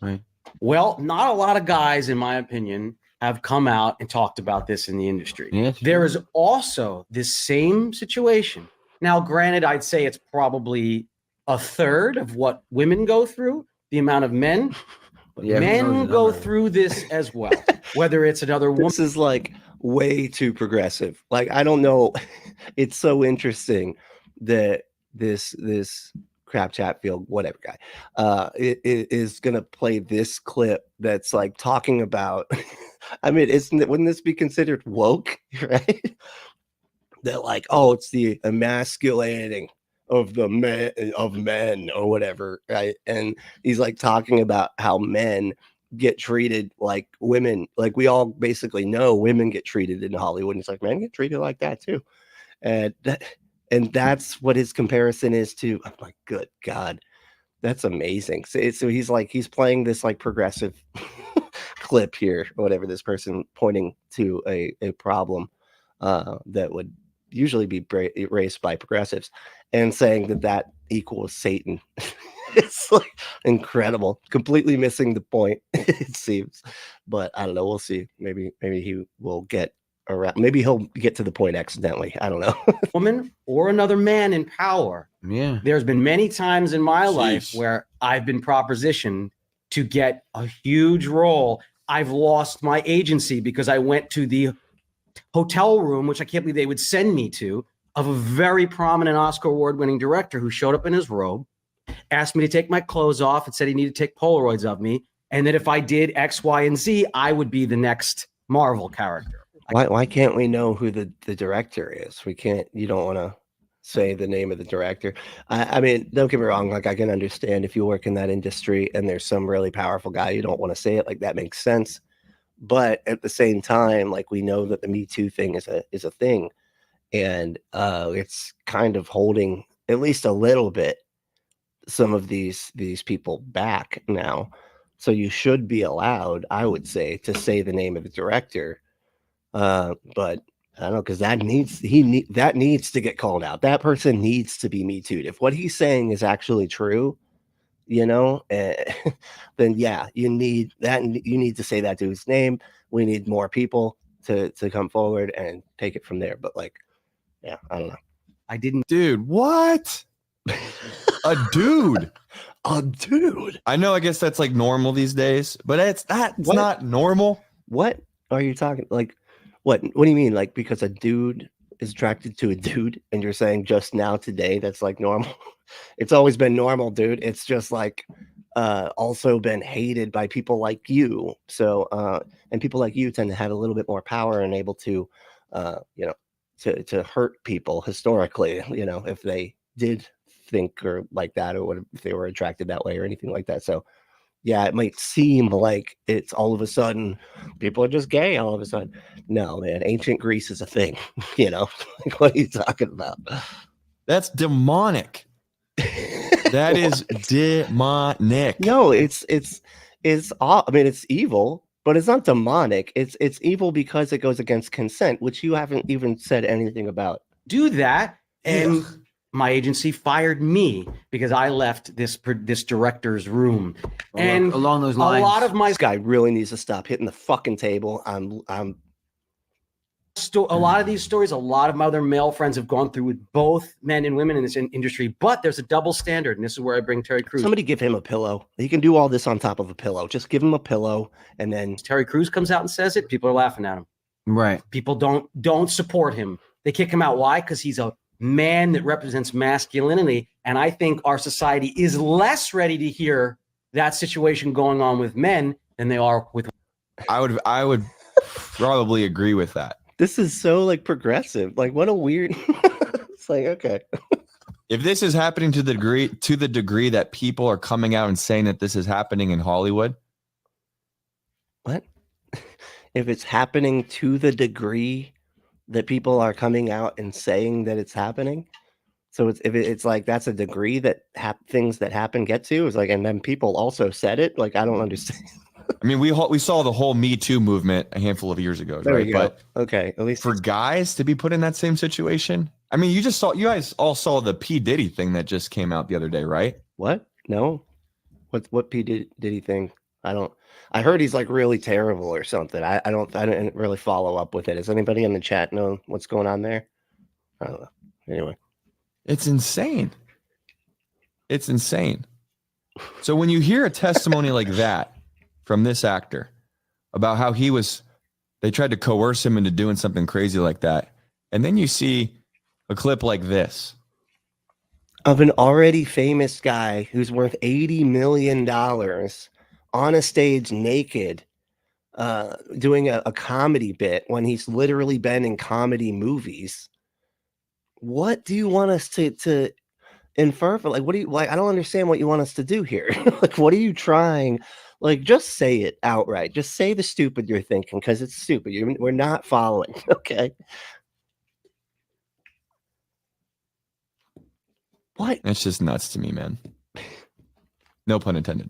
Right. Well, not a lot of guys, in my opinion, have come out and talked about this in the industry. Yes. There is also this same situation. Now, granted, I'd say it's probably a third of what women go through, the amount of men. But Yeah, who knows men the go number? through this as well, whether it's another woman. This is like way too progressive. Like, I don't know. It's so interesting that this Krap Chatfield, whatever guy, it is gonna play this clip that's like talking about. I mean, wouldn't this be considered woke, right? That like, oh, it's the emasculating of men or whatever, right? And he's like talking about how men get treated like women. Like we all basically know women get treated in Hollywood. And it's like men get treated like that too. And that's what his comparison is to. I'm like, good God, that's amazing. So he's playing this like progressive clip here, or whatever, this person pointing to a problem that would usually be raised by progressives and saying that equals Satan. It's like incredible, completely missing the point, it seems. But I don't know. We'll see. Maybe he will get around. Maybe he'll get to the point accidentally. I don't know. Woman or another man in power. Yeah. There's been many times in my life Jeez. where I've been propositioned to get a huge role. I've lost my agency because I went to the hotel room, which I can't believe they would send me to, of a very prominent Oscar award-winning director who showed up in his robe, asked me to take my clothes off and said he needed to take Polaroids of me, and that if I did X, Y, and Z, I would be the next Marvel character. Why can't we know who the director is? We can't. You don't want to say the name of the director. I mean, don't get me wrong. Like, I can understand if you work in that industry and there's some really powerful guy, you don't want to say it. Like, that makes sense. But at the same time, like, we know that the Me Too thing is a thing, and it's kind of holding at least a little bit some of these people back now. So you should be allowed, I would say, to say the name of the director. But I don't know, because that needs to get called out. That person needs to be Me Too'd. If what he's saying is actually true, then yeah, you need that. You need to say that dude's name. We need more people to come forward and take it from there. But like, yeah, I don't know. I didn't. Dude, what? A dude. A dude. I know, I guess that's like normal these days, but it's not normal. What are you talking? Like, what do you mean? Like, because a dude is attracted to a dude, and you're saying just now today that's like normal? It's always been normal, dude. It's just like also been hated by people like you. So and people like you tend to have a little bit more power and able to to hurt people historically, if they did think or like that, or if they were attracted that way or anything like that. So yeah, it might seem like it's all of a sudden people are just gay all of a sudden. No, man, ancient Greece is a thing. Like, what are you talking about? That's demonic. That is demonic. No, it's I mean, it's evil, but it's not demonic. It's evil because it goes against consent, which you haven't even said anything about. Do that, and Ugh. my agency fired me because I left this director's room. And along those lines, a lot of my This guy really needs to stop hitting the fucking table. I'm a lot of these stories, a lot of my other male friends have gone through with both men and women in this industry, but there's a double standard, and this is where I bring Terry Crews. Somebody give him a pillow. He can do all this on top of a pillow. Just give him a pillow, and then Terry Crews comes out and says it, people are laughing at him. right? People don't support him. They kick him out. Why? Because he's a man that represents masculinity, and I think our society is less ready to hear that situation going on with men than they are with. I would probably agree with that. this is so like progressive. Like, what a weird. It's like, okay. If this is happening to the degree that people are coming out and saying that this is happening in Hollywood, What? If it's happening to the degree that people are coming out and saying that it's happening, so it's like that's a degree that things that happen get to, is like, and then people also said it. Like, I don't understand. I mean, we saw the whole Me Too movement a handful of years ago, There right? we go. But okay, at least for guys to be put in that same situation, I mean, you guys all saw the P. Diddy thing that just came out the other day, right? what? No, what P did he think? I heard he's like really terrible or something. I didn't really follow up with it. Does anybody in the chat know what's going on there? I don't know. Anyway, It's insane. It's insane. So when you hear a testimony like that from this actor about how they tried to coerce him into doing something crazy like that, and then you see a clip like this of an already famous guy who's worth $80 million on a stage naked, doing a comedy bit when he's literally been in comedy movies. What do you want us to infer for? Like, what do you like? I don't understand what you want us to do here. Like, what are you trying? Like, just say it outright. Just say the stupid you're thinking, because it's stupid. We're not following. Okay. What? It's just nuts to me, man. No pun intended.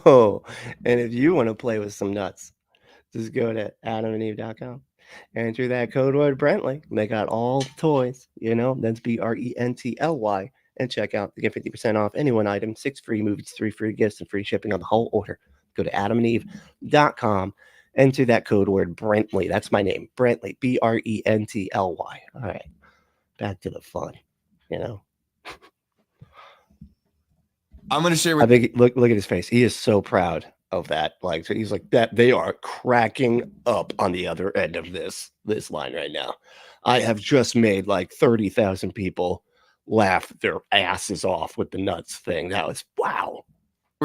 Oh, and if you want to play with some nuts, just go to adamandeve.com. Enter that code word Brently. They got all the toys, that's BRENTLY, and check out to get 50% off any one item, 6 free movies, 3 free gifts, and free shipping on the whole order. Go to adamandeve.com. Enter that code word Brently. That's my name, Brently, BRENTLY. All right, back to the fun, I'm going to share I with think look at his face. He is so proud of that. Like, so he's like that. They are cracking up on the other end of this line right now. I have just made like 30,000 people laugh their asses off with the nuts thing. That was wow.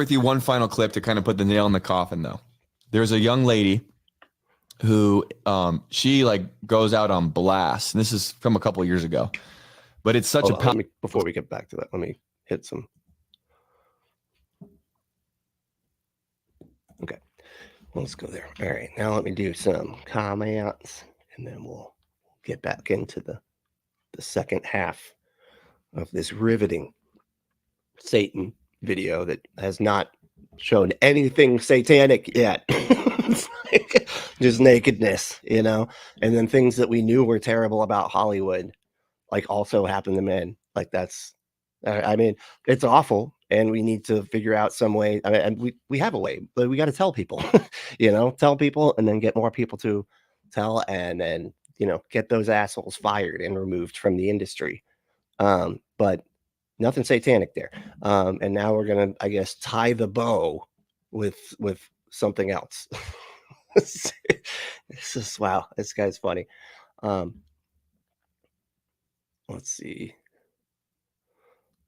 you one final clip to kind of put the nail in the coffin, though. There's a young lady who she like goes out on blast. And this is from a couple of years ago, but it's such before we get back to that, let me hit some. Okay, let's go there. All right, now let me do some comments, and then we'll get back into the second half of this riveting Satan video that has not shown anything satanic yet. It's like just nakedness, and then things that we knew were terrible about Hollywood, like also happen to men. Like that's, I mean, it's awful. And we need to figure out some way. I mean, and we have a way, but we got to tell people, tell people, and then get more people to tell, and then, get those assholes fired and removed from the industry. But nothing satanic there. And now we're going to, I guess, tie the bow with something else. This is, wow, this guy's funny. Let's see.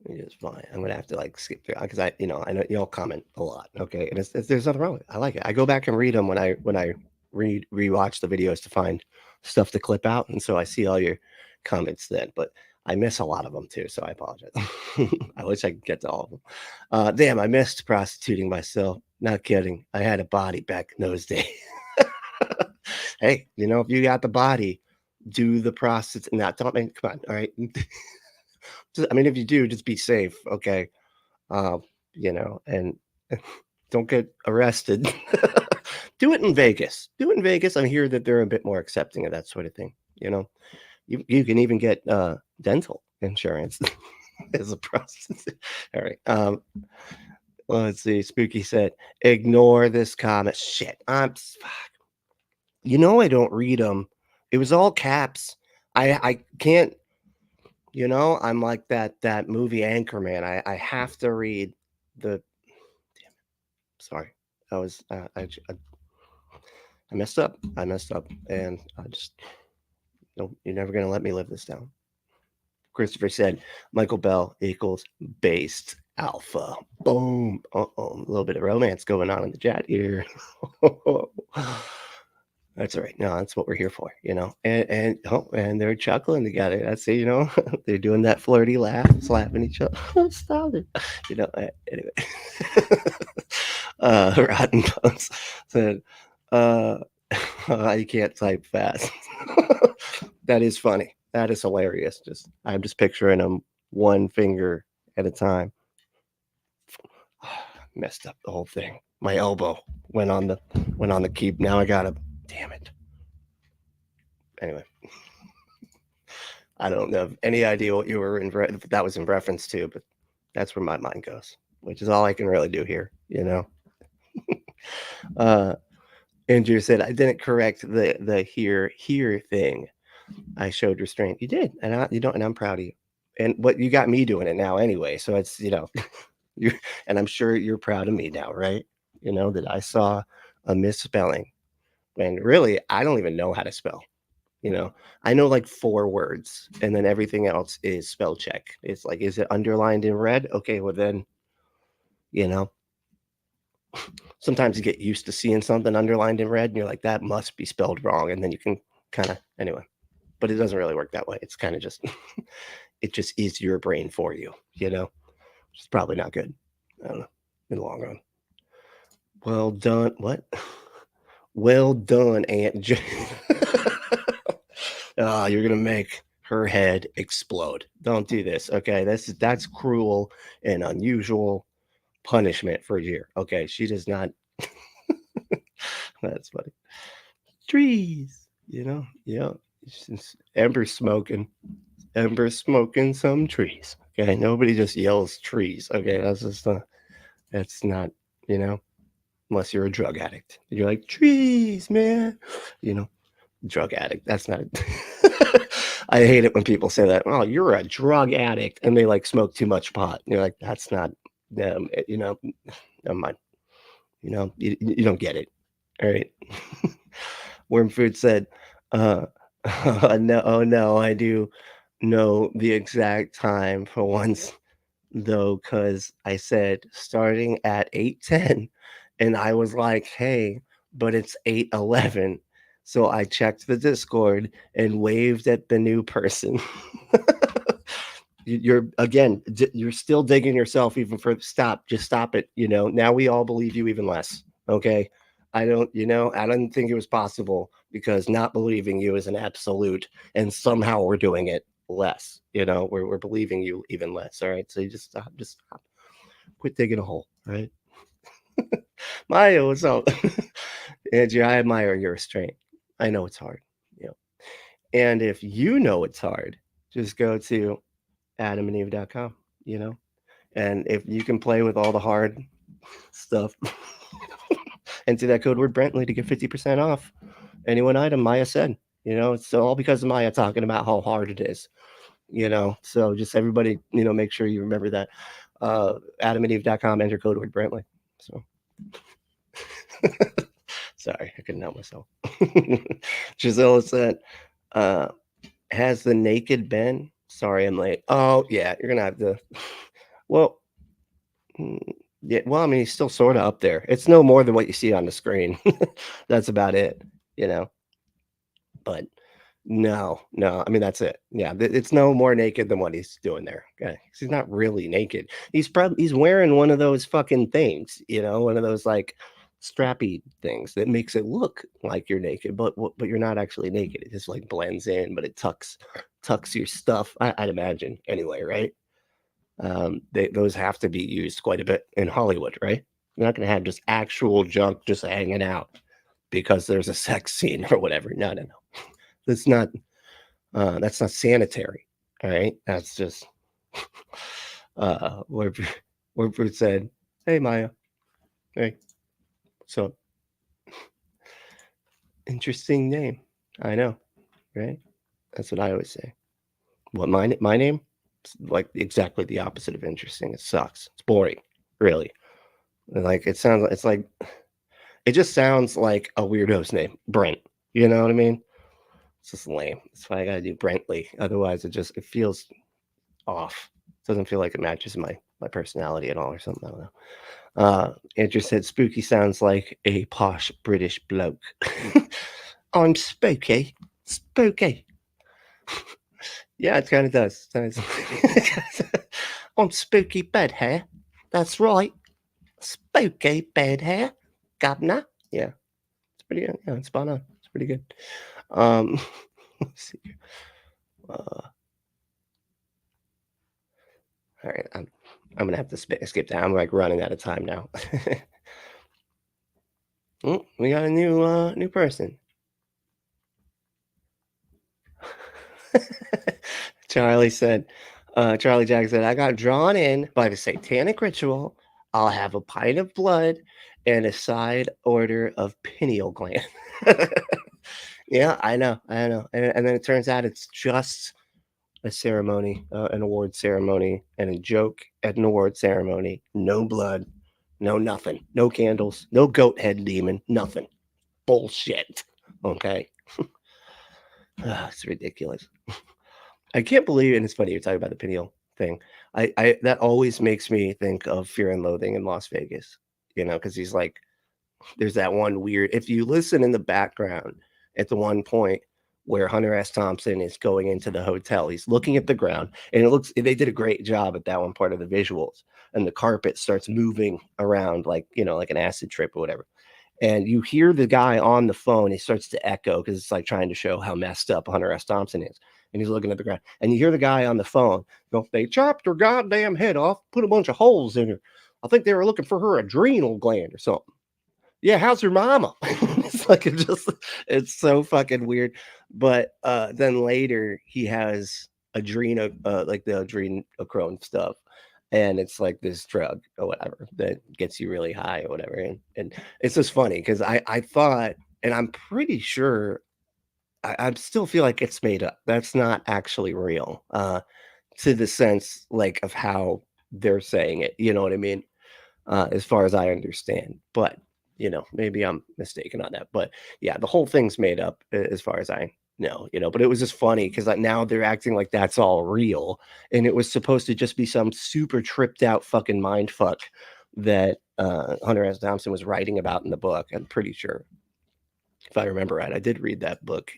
It's fine. I'm gonna have to like skip through because I know y'all comment a lot. Okay, and there's nothing wrong with it. I like it. I go back and read them when I rewatch the videos to find stuff to clip out, and so I see all your comments then. But I miss a lot of them too, so I apologize. I wish I could get to all of them. Damn, I missed prostituting myself. Not kidding. I had a body back in those days. Hey, if you got the body, do the prostitute. Not come on. All right. I mean, if you do, just be safe, okay? And don't get arrested. Do it in Vegas. I hear that they're a bit more accepting of that sort of thing. You can even get dental insurance as a prostitute. All right. Well, let's see. Spooky said, ignore this comment. Shit. Fuck. I don't read them. It was all caps. I can't. I'm like that movie Anchorman. I have to read the. Damn it. Sorry, I was I messed up. And I just no. You're never gonna let me live this down. Christopher said Michael Bell equals based alpha. Boom. A little bit of romance going on in the chat here. That's all right. No, that's what we're here for, you know. And they're chuckling together. That's it, you know. They're doing that flirty laugh, slapping each other. Stop it, you know. Anyway, Rotten Bones said, "You can't type fast." That is funny. That is hilarious. I'm just picturing them one finger at a time. Messed up the whole thing. My elbow went on the key. Now I gotta. Damn it. Anyway, I don't have any idea what you were that was in reference to, but that's where my mind goes, which is all I can really do here, you know. Andrew said I didn't correct the here thing. I showed restraint. You did, and I'm proud of you. And what you got me doing it now anyway, so it's and I'm sure you're proud of me now, right? You know that I saw a misspelling when really I don't even know how to spell. You know, I know like 4 words, and then everything else is spell check. It's like, is it underlined in red? Okay, well then, you know, sometimes you get used to seeing something underlined in red, and you're like, that must be spelled wrong, and then you can kind of anyway. But it doesn't really work that way. It's kind of just, it just is your brain for you, you know. It's probably not good. I don't know in the long run. Well done. What? Well done, Aunt Jane. You're gonna make her head explode. Don't do this, okay? That's cruel and unusual punishment for a year. Okay, she does not. That's funny. Trees, you know, yeah. Ember smoking some trees. Okay, nobody just yells trees. Okay, that's not, you know, unless you're a drug addict. You're like trees, man. You know, drug addict. That's not. I hate it when people say that. Oh, you're a drug addict, and they like smoke too much pot. And you're like, that's not them. You know, never mind. You know, you don't get it. All right. Worm Food said, no, oh no, I do know the exact time for once though, because I said starting at 8:10, and I was like, hey, but it's 8:11. So I checked the Discord and waved at the new person. You're again, you're still digging yourself even further. Stop, just stop it. You know, now we all believe you even less. Okay. I don't think it was possible because not believing you is an absolute, and somehow we're doing it less. You know, we're believing you even less. All right. So you just stop. Quit digging a hole. All right. Maya, what's up? Andrew, I admire your restraint. I know it's hard. You know. And if you know it's hard, just go to adamandeve.com, you know, and if you can play with all the hard stuff and see that code word Brentley to get 50% off any one item. Maya said, you know, it's all because of Maya talking about how hard it is, you know. So just everybody, you know, make sure you remember that. adamandeve.com, enter code word Brentley. So sorry, I couldn't help myself. Giselle said, has the naked been? Sorry, I'm late. Oh, yeah, you're gonna have to. Well, yeah. Well, I mean, he's still sort of up there. It's no more than what you see on the screen. That's about it, you know. But no. I mean, that's it. Yeah, it's no more naked than what he's doing there. Okay, he's not really naked. He's wearing one of those fucking things, you know, one of those like strappy things that makes it look like you're naked, but you're not actually naked. It just like blends in, but it tucks your stuff. I'd imagine anyway, right? Those have to be used quite a bit in Hollywood, right? You're not going to have just actual junk just hanging out because there's a sex scene or whatever. No. That's not sanitary. All right. That's just Warford said, hey Maya. Hey. So interesting name. I know, right? That's what I always say. What my name? It's like exactly the opposite of interesting. It sucks. It's boring, really. Like it just sounds like a weirdo's name, Brent. You know what I mean? It's just lame. That's why I gotta do Brentley. Otherwise, it feels off. It doesn't feel like it matches my personality at all or something. I don't know. Andrew said spooky sounds like a posh British bloke. I'm spooky. Spooky. Yeah, it kind of does. I'm spooky bed hair. That's right. Spooky bed hair. Governor. Yeah. It's pretty good. Yeah, it's spot on. It's pretty good. Let's see. All right. I'm gonna have to skip that. I'm like running out of time now. We got a new person. Charlie Jack said, I got drawn in by the satanic ritual. I'll have a pint of blood and a side order of pineal gland. Yeah, I know. And then it turns out it's just a ceremony, an award ceremony, and a joke at an award ceremony. No blood, no nothing, no candles, no goat head demon, nothing. Bullshit. Okay. It's ridiculous. I can't believe, and it's funny you're talking about the pineal thing. I that always makes me think of Fear and Loathing in Las Vegas, because he's like, there's that one weird, if you listen in the background at the one point where Hunter S. Thompson is going into the hotel, he's looking at the ground, and they did a great job at that one part of the visuals, and the carpet starts moving around like an acid trip or whatever. And you hear the guy on the phone, he starts to echo because it's like trying to show how messed up Hunter S. Thompson is. And he's looking at the ground. And you hear the guy on the phone go, they chopped her goddamn head off, put a bunch of holes in her. I think they were looking for her adrenal gland or something. Yeah, how's your mama? It's so fucking weird. But then later he has like the adrenochrome stuff. And it's like this drug or whatever that gets you really high or whatever. And it's just funny because I thought, and I'm pretty sure, I still feel like it's made up. That's not actually real to the sense like of how they're saying it. You know what I mean? As far as I understand. But, maybe I'm mistaken on that. But yeah, the whole thing's made up as far as I know, but it was just funny because now they're acting like that's all real. And it was supposed to just be some super tripped out fucking mind fuck that Hunter S. Thompson was writing about in the book. I'm pretty sure, if I remember right. I did read that book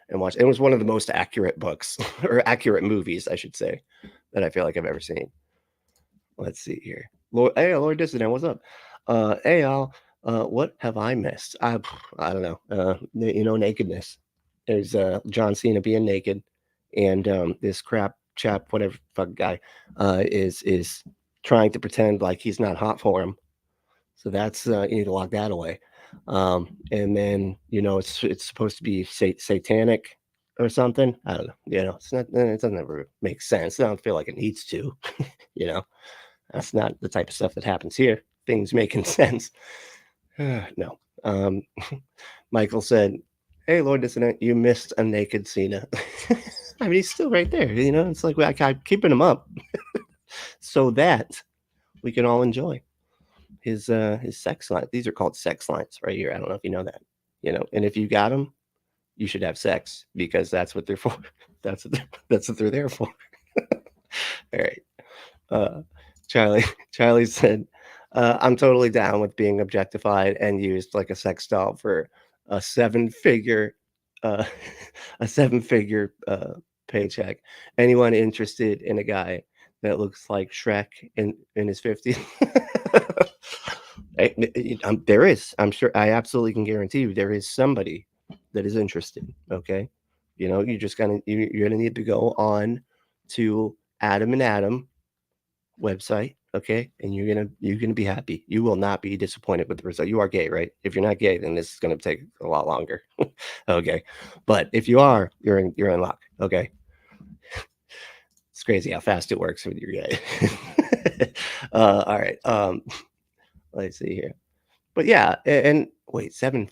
and watch. It was one of the most accurate books or accurate movies, I should say, that I feel like I've ever seen. Let's see here. Lord Dissident, what's up? Hey, y'all. What have I missed? I don't know. Nakedness. There's John Cena being naked, and this crap chap, whatever fuck guy, is trying to pretend like he's not hot for him. So that's you need to lock that away. And then it's supposed to be satanic or something. I don't know. It's not. It doesn't ever make sense. I don't feel like it needs to. That's not the type of stuff that happens here. Things making sense. No. Michael said, hey, Lord Dissident, you missed a naked Cena. I mean, he's still right there. It's like I'm keeping him up so that we can all enjoy his sex line. These are called sex lines right here. I don't know if you know that. And if you got them, you should have sex because that's what they're for. That's what they're there for. All right. Charlie said, I'm totally down with being objectified and used like a sex doll for a seven-figure paycheck. Anyone interested in a guy that looks like Shrek in his 50s? There is. I'm sure. I absolutely can guarantee you there is somebody that is interested. Okay, you just you're gonna need to go on to Adam and Adam website, okay, and you're gonna be happy. You will not be disappointed with the result. You are gay, right? If you're not gay, then this is gonna take a lot longer. Okay, but if you are, you're in luck. Okay, it's crazy how fast it works when you're gay. All right, let's see here, but yeah, and wait, seven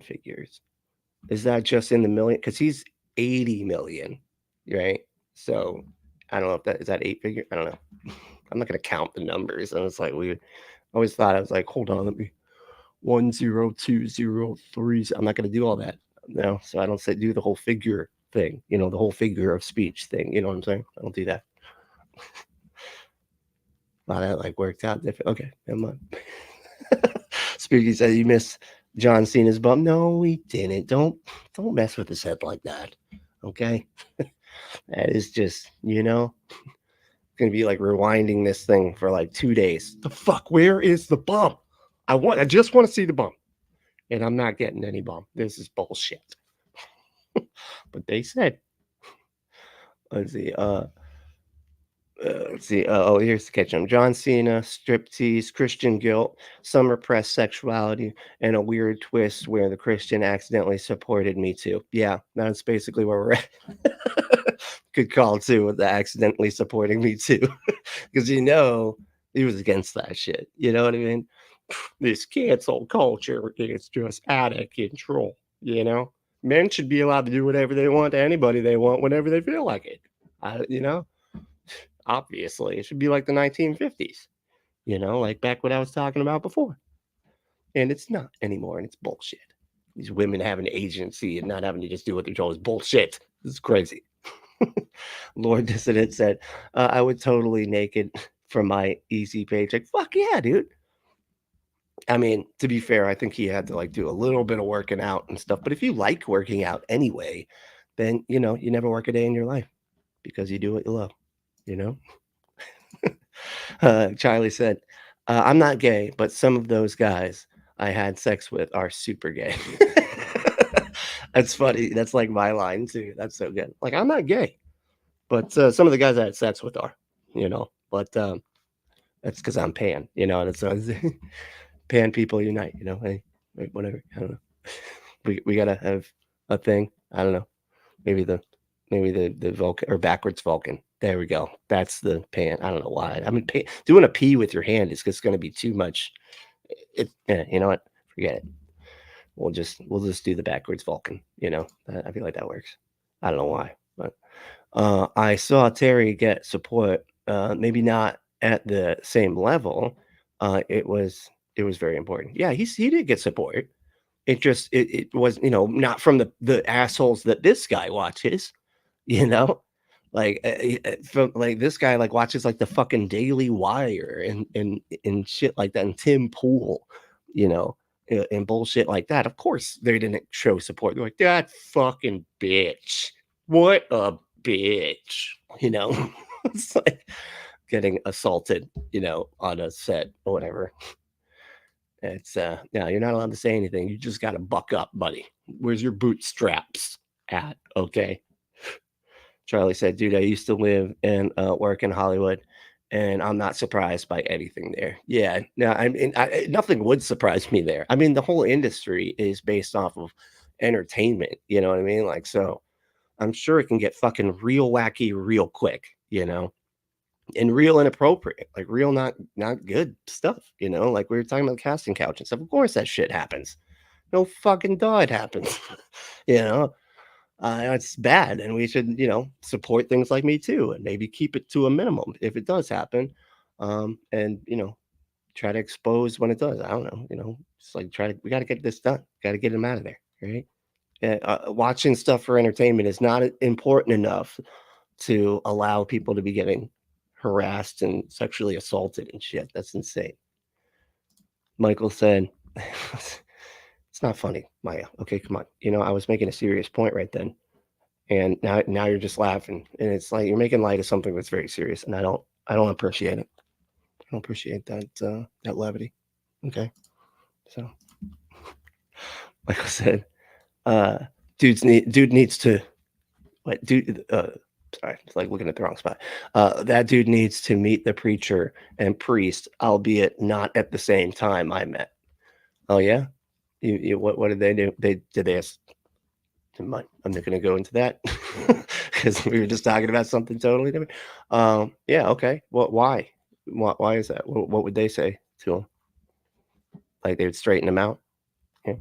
figures. Is that just in the million? Because he's 80 million, right? So I don't know if is that 8 figure. I don't know. I'm not going to count the numbers. And it's like, I always thought, I was like, hold on, let me 1 0 2 0 3. I'm not going to do all that. No, so I don't do the whole figure thing, the whole figure of speech thing. You know what I'm saying? I don't do that. Wow, that like worked out different. Okay, never mind. Spooky said you miss John Cena's bum. No, we didn't. Don't mess with his head like that. Okay. That is just, gonna be like rewinding this thing for like 2 days. The fuck, where is the bump? I just want to see the bump. And I'm not getting any bump. This is bullshit. But they said, let's see, oh, here's the catch. John Cena, striptease, Christian guilt, some repressed sexuality, and a weird twist where the Christian accidentally supported Me Too. Yeah, that's basically where we're at. Good call too with the accidentally supporting Me Too, because he was against that shit. You know what I mean? This cancel culture is just out of control. Men should be allowed to do whatever they want to anybody they want whenever they feel like it. Obviously, it should be like the 1950s, like back what I was talking about before. And it's not anymore, and it's bullshit. These women having agency and not having to just do what they're told is bullshit. This is crazy. Lord Dissident said, I would totally naked for my easy paycheck. Fuck yeah, dude. I mean, to be fair, I think he had to like do a little bit of working out and stuff. But if you like working out anyway, then, you never work a day in your life because you do what you love, Charlie said, I'm not gay, but some of those guys I had sex with are super gay. That's funny. That's like my line too. That's so good. Like, I'm not gay, but some of the guys I had sex with are, but that's because I'm pan, and it's pan people unite, hey, whatever. I don't know. We gotta have a thing. I don't know. Maybe the Vulcan or backwards Vulcan. There we go. That's the pan. I don't know why. I mean, doing a P with your hand is just going to be too much. You know what? Forget it. We'll just do the backwards Vulcan. I feel like that works. I don't know why, but I saw Terry get support. Maybe not at the same level. It was very important. Yeah, he did get support. It just it was not from the assholes that this guy watches. Like from like this guy like watches like the fucking Daily Wire and shit like that, and Tim Pool, and bullshit like that. Of course they didn't show support. They're like, that fucking bitch, what a bitch. It's like getting assaulted on a set or whatever. It's no, you're not allowed to say anything. You just got to buck up, buddy. Where's your bootstraps at? Okay. Charlie said, dude, I used to live and work in Hollywood, and I'm not surprised by anything there. Yeah, no, I mean, nothing would surprise me there. I mean, the whole industry is based off of entertainment. You know what I mean? Like, so I'm sure it can get fucking real wacky real quick, and real inappropriate, like real not good stuff, like we were talking about the casting couch and stuff. Of course that shit happens. No fucking doubt it happens. It's bad, and we should, support things like Me Too, and maybe keep it to a minimum if it does happen, and try to expose when it does. I don't know, it's like we got to get this done. Got to get them out of there, right? Watching stuff for entertainment is not important enough to allow people to be getting harassed and sexually assaulted and shit. That's insane. Michael said, it's not funny, Maya. Okay, come on. I was making a serious point right then. And now you're just laughing. And it's like you're making light of something that's very serious. And I don't appreciate it. I don't appreciate that levity. Okay. So Michael said, dude needs to sorry, it's like looking at the wrong spot. That dude needs to meet the preacher and priest, albeit not at the same time I met. Oh yeah? What did they do? Did they ask? I'm not going to go into that because we were just talking about something totally different. Yeah, okay. Why? Why is that? What would they say to him? Like they would straighten him out? Yeah.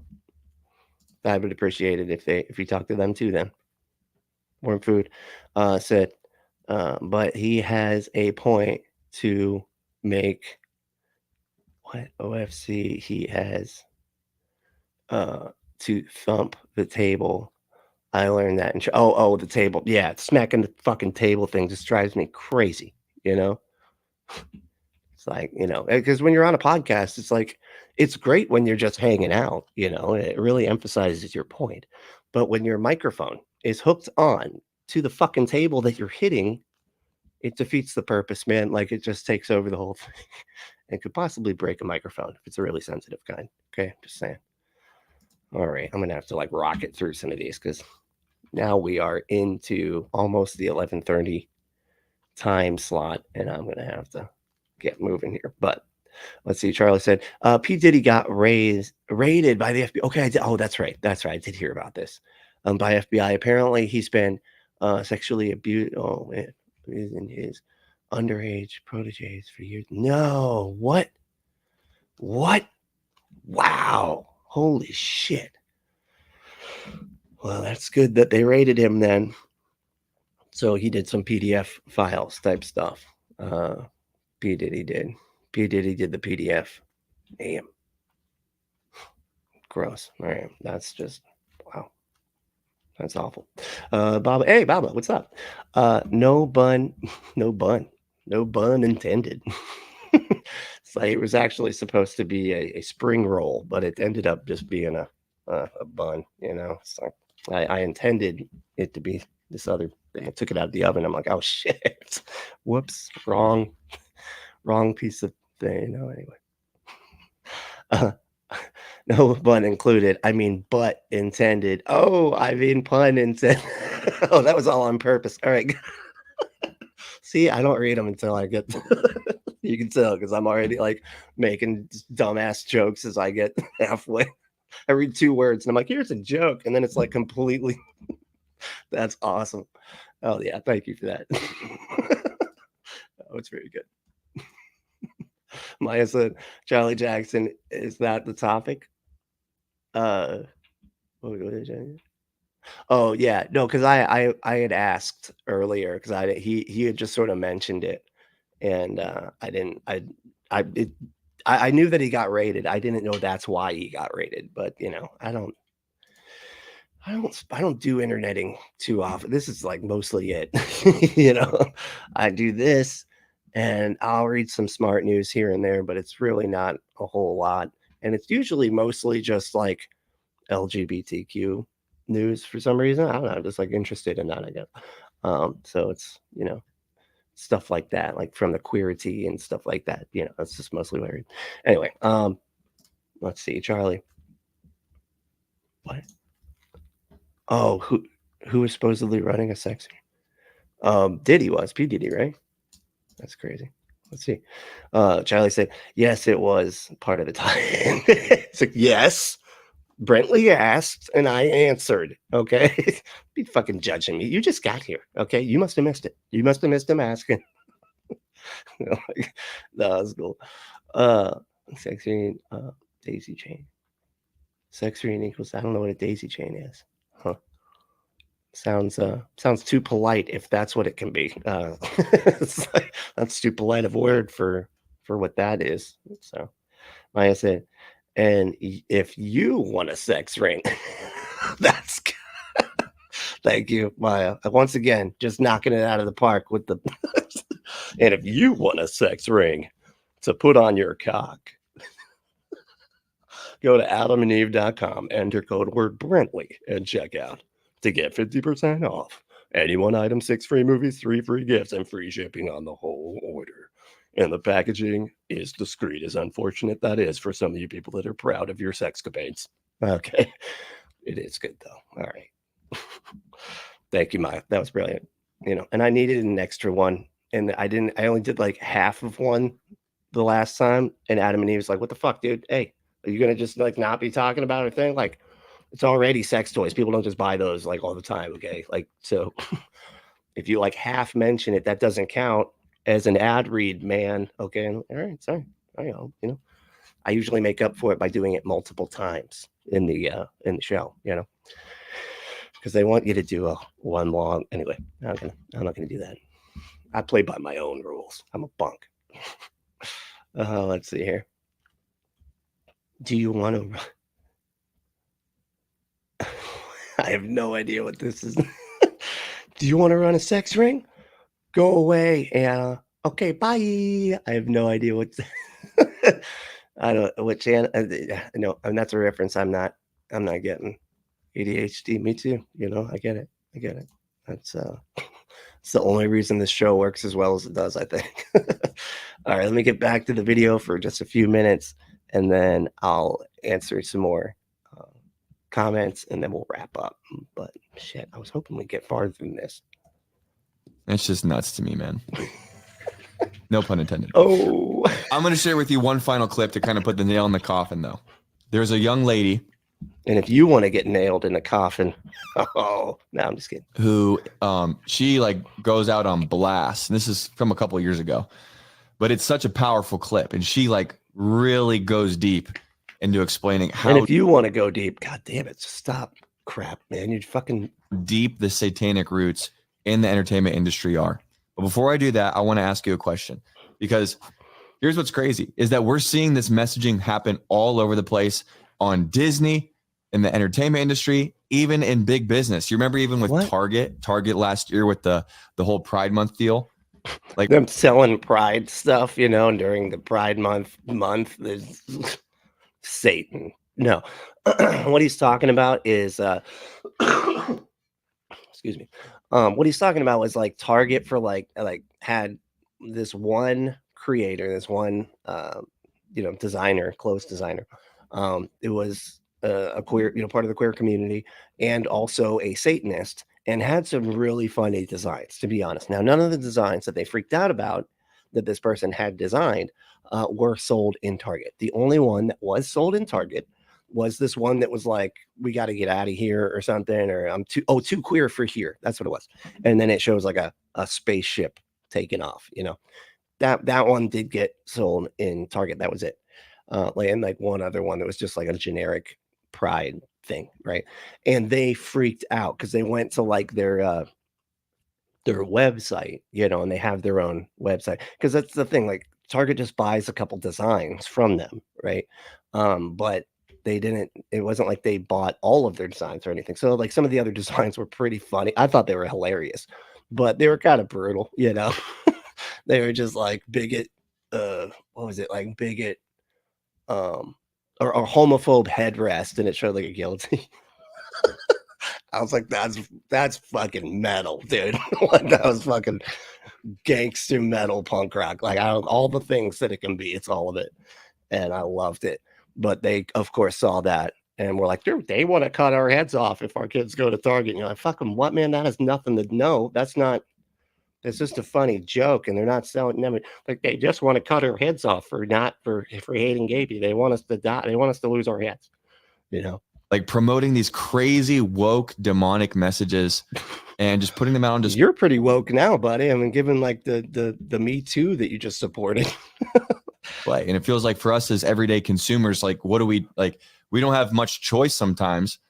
I would appreciate it if you talk to them too then. Warm Food said, but he has a point to make. What OFC he has to thump the table. I learned that. The table. Yeah, smacking the fucking table thing just drives me crazy. It's It's like, because when you're on a podcast, it's like, it's great when you're just hanging out, it really emphasizes your point. But when your microphone is hooked on to the fucking table that you're hitting, it defeats the purpose, man. Like, it just takes over the whole thing. It could possibly break a microphone if it's a really sensitive kind. Okay, just saying. All right, I'm gonna have to like rocket through some of these because now we are into almost the 11:30 time slot, and I'm gonna have to get moving here. But let's see. Charlie said P. Diddy got raided by the FBI. Okay, oh, that's right. I did hear about this. By FBI. Apparently, he's been sexually abused. Oh, man, in his underage proteges for years. No, what? Wow, holy shit. Well, that's good that they raided him then. So he did some PDF files type stuff. P. Diddy did the PDF. Damn. Gross. All right. That's just, wow. That's awful. Baba. Hey, Baba, what's up? No bun intended. It's like it was actually supposed to be a spring roll, but it ended up just being a bun, It's like I intended it to be this other thing. I took it out of the oven. I'm like, oh shit. Whoops. Wrong piece of thing. Anyway. No bun included. I mean, butt intended. Oh, I mean, pun intended. Oh, that was all on purpose. All right. See, I don't read them until I get. You can tell because I'm already like making dumbass jokes as I get halfway. I read 2 words and I'm like, here's a joke. And then it's like completely. That's awesome. Oh, yeah. Thank you for that. Oh, it's very good. Maya said, Charlie Jackson, is that the topic? Oh yeah, no, because I had asked earlier because he had just sort of mentioned it, and I knew that he got raided. I didn't know that's why he got raided, but I don't do interneting too often. This is like mostly it. I do this and I'll read some smart news here and there, but it's really not a whole lot. And it's usually mostly just like LGBTQ news for some reason. I don't know. I'm just like interested in that, I guess. So it's, stuff like that, like from the queerity and stuff like that. That's just mostly what I read. Anyway, let's see, Charlie. What? Oh, who is supposedly running a sex? Diddy was P. Diddy, right? That's crazy. Let's see. Charlie said, yes, it was part of the time. It's like, yes. Brentley asked and I answered. Okay. Be fucking judging me. You just got here. Okay. You must have missed it. You must have missed him asking. No, that's cool. Sex ring, daisy chain. Sex ring equals, I don't know what a daisy chain is. Huh. Sounds too polite if that's what it can be. That's too polite of a word for what that is. So Maya said, and if you want a sex ring, that's thank you, Maya. Once again, just knocking it out of the park with the and if you want a sex ring to put on your cock, go to adamandeve.com, enter code word Brentley and check out to get 50% off. Any one item, 6 free movies, 3 free gifts, and free shipping on the whole order. And the packaging is discreet, as unfortunate that is for some of you people that are proud of your sexcapades. Okay. It is good, though. All right. Thank you, Maya. That was brilliant. And I needed an extra one. And I only did like half of one the last time. And Adam and Eve was like, what the fuck, dude? Hey, are you going to just like not be talking about a thing? Like, it's already sex toys. People don't just buy those like all the time. Okay. Like, so if you like half mention it, that doesn't count as an ad read, man. Okay. All right. Sorry. I know, I usually make up for it by doing it multiple times in the show, because they want you to do a one long. Anyway, I'm not gonna do that. I play by my own rules. I'm a bunk. Let's see here. Do you want to? I have no idea what this is. Do you want to run a sex ring? Go away, Anna. Okay, bye. I have no idea what's. I don't know what channel. No, and that's a reference. I'm not getting. ADHD. Me too. You know, I get it. I get it. That's it's the only reason this show works as well as it does, I think. All right, let me get back to the video for just a few minutes, and then I'll answer some more comments, and then we'll wrap up. But shit, I was hoping we'd get farther than this. It's just nuts to me, man. No pun intended. Oh, I'm going to share with you one final clip to kind of put the nail in the coffin, though. There's a young lady. And if you want to get nailed in a coffin, no, I'm just kidding. Who, she like goes out on blast. And this is from a couple of years ago, but it's such a powerful clip. And she like really goes deep into explaining how. And if you want to go deep, God damn it, stop crap, man. You're fucking deep the satanic roots in the entertainment industry are. But before I do that, I want to ask you a question, because here's what's crazy is that we're seeing this messaging happen all over the place on Disney, in the entertainment industry, even in big business. You remember even with What? Target last year with the whole Pride Month deal? Like them selling Pride stuff, you know, during the Pride month, there's Satan. No, what he's talking about is, excuse me. What he's talking about was like Target for like had this one creator, this one, designer, clothes designer. It was a queer, part of the queer community, and also a Satanist, and had some really funny designs, to be honest. Now, none of the designs that they freaked out about that this person had designed were sold in Target. The only one that was sold in Target was this one that was like, we got to get out of here or something, or I'm too queer for here. That's what it was. And then it shows like a spaceship taking off, that one did get sold in Target. That was it. And like one other one that was just like a generic Pride thing, right? And they freaked out because they went to like their website, and they have their own website, because that's the thing, like Target just buys a couple designs from them, right? But it wasn't like they bought all of their designs or anything. So like some of the other designs were pretty funny. I thought they were hilarious, but they were kind of brutal, They were just like bigot, what was it, like bigot, or homophobe headrest, and it showed like a guillotine. I was like, that's fucking metal, dude. Like, that was fucking gangster metal punk rock. Like, all the things that it can be, it's all of it. And I loved it. But they, of course, saw that and were like, dude, they want to cut our heads off if our kids go to Target. And you're like, fucking what, man? That has nothing to know. It's just a funny joke, and they're not selling them. Like, they just want to cut our heads off for hating gay people. They want us to die. They want us to lose our heads, like promoting these crazy woke demonic messages and just putting them out on display. You're pretty woke now, buddy. I mean, given like the Me Too that you just supported. And it feels like for us as everyday consumers, like, what do we like? We don't have much choice sometimes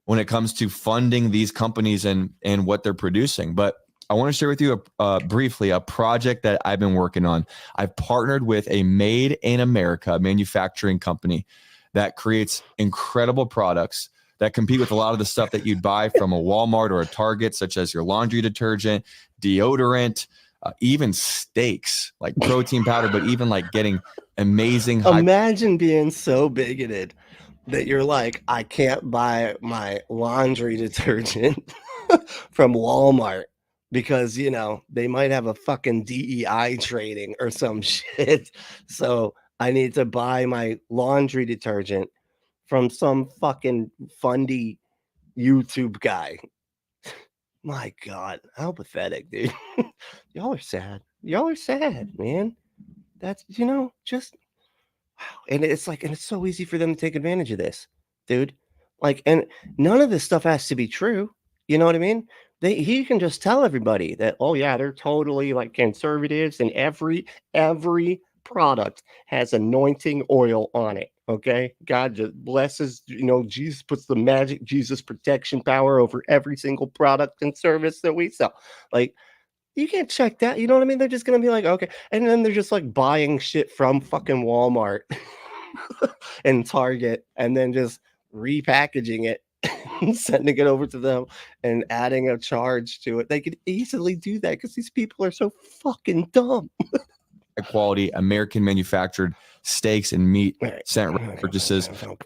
when it comes to funding these companies and what they're producing. But I want to share with you briefly a project that I've been working on. I've partnered with a Made in America manufacturing company that creates incredible products that compete with a lot of the stuff that you'd buy from a Walmart or a Target, such as your laundry detergent, deodorant, even steaks, like protein powder, but even like getting amazing. Imagine being so bigoted that you're like, I can't buy my laundry detergent from Walmart because, they might have a fucking DEI training or some shit. So I need to buy my laundry detergent from some fucking fundy YouTube guy. My God, how pathetic, dude. Y'all are sad. Y'all are sad, man. That's, just wow. And it's like, and it's so easy for them to take advantage of this, dude. Like, and none of this stuff has to be true. You know what I mean? He can just tell everybody that, oh yeah, they're totally like conservatives, and every product has anointing oil on it. Okay, God just blesses, Jesus puts the magic Jesus protection power over every single product and service that we sell. Like, you can't check that. You know what I mean? They're just gonna be like, okay, and then they're just like buying shit from fucking Walmart and Target, and then just repackaging it sending it over to them and adding a charge to it. They could easily do that because these people are so fucking dumb. Quality American manufactured steaks and meat Right. sent I don't purchases, fucking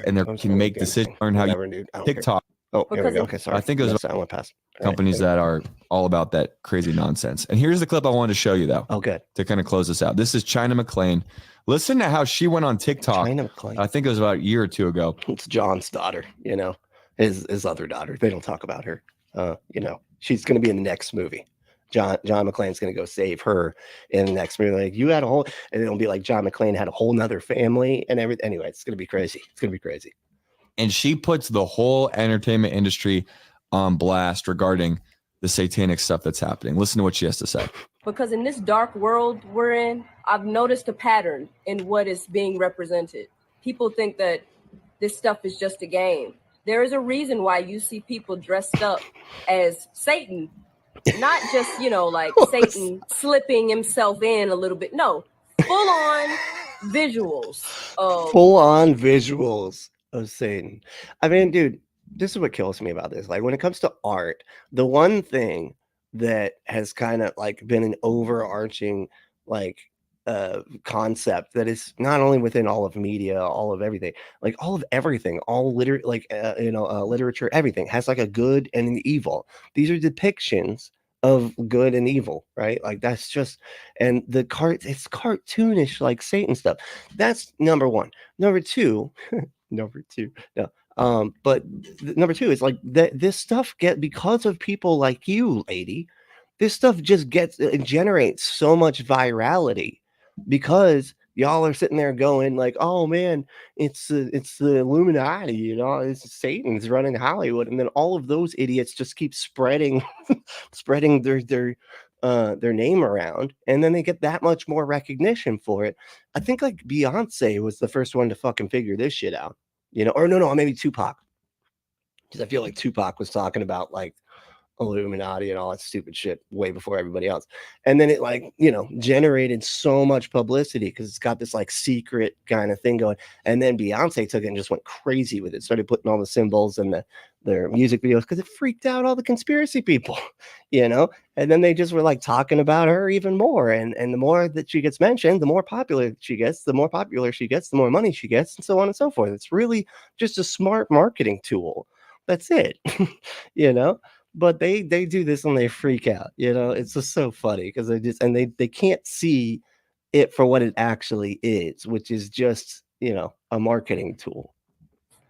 and they care. can make decisions, learn how you Whatever, dude. I don't care. TikTok Oh, here we Because go. Okay, sorry. I think it was Missed that. I went past. All right. companies that are all about that crazy nonsense. And here's the clip I wanted to show you, though, Oh, good. to kind of close this out. This is China McClain. Listen to how she went on TikTok. China McClain. I think it was about a year or two ago. It's John's daughter, you know, his other daughter. They don't talk about her. You know, she's going to be in the next movie. John McClane's going to go save her in the next movie. Like, you had a whole, and it'll be like John McClane had a whole nother family and everything. Anyway, it's going to be crazy. It's going to be crazy. And she puts the whole entertainment industry on blast regarding the satanic stuff that's happening. Listen to what she has to say. Because in this dark world we're in, I've noticed a pattern in what is being represented. People think that this stuff is just a game. There is a reason why you see people dressed up as Satan, not just, you know, like Satan slipping himself in a little bit. No, full on visuals. Full on visuals of Satan. I mean, dude, this is what kills me about this. Like, when it comes to art, the one thing that has kind of like been an overarching like concept that is not only within all of media, all of everything, like all of everything, all literature, everything has like a good and an evil. These are depictions of good and evil, right? Like, that's just, and it's cartoonish, like Satan stuff. That's number one. Number two, no. But number two is like that this stuff because of people like you, lady, this stuff just generates so much virality because y'all are sitting there going like, oh man, it's the Illuminati, you know, it's Satan's running Hollywood, and then all of those idiots just keep spreading their name around, and then they get that much more recognition for it. I think like Beyonce was the first one to fucking figure this shit out, you know, or no, maybe Tupac, because I feel like Tupac was talking about like Illuminati and all that stupid shit way before everybody else. And then it like, you know, generated so much publicity because it's got this like secret kind of thing going. And then Beyonce took it and just went crazy with it, started putting all the symbols in their music videos because it freaked out all the conspiracy people, you know. And then they just were like talking about her even more. And the more that she gets mentioned, the more popular she gets, the more money she gets, and so on and so forth. It's really just a smart marketing tool. That's it. You know. But they do this and they freak out, you know. It's just so funny because they can't see it for what it actually is, which is just, you know, a marketing tool.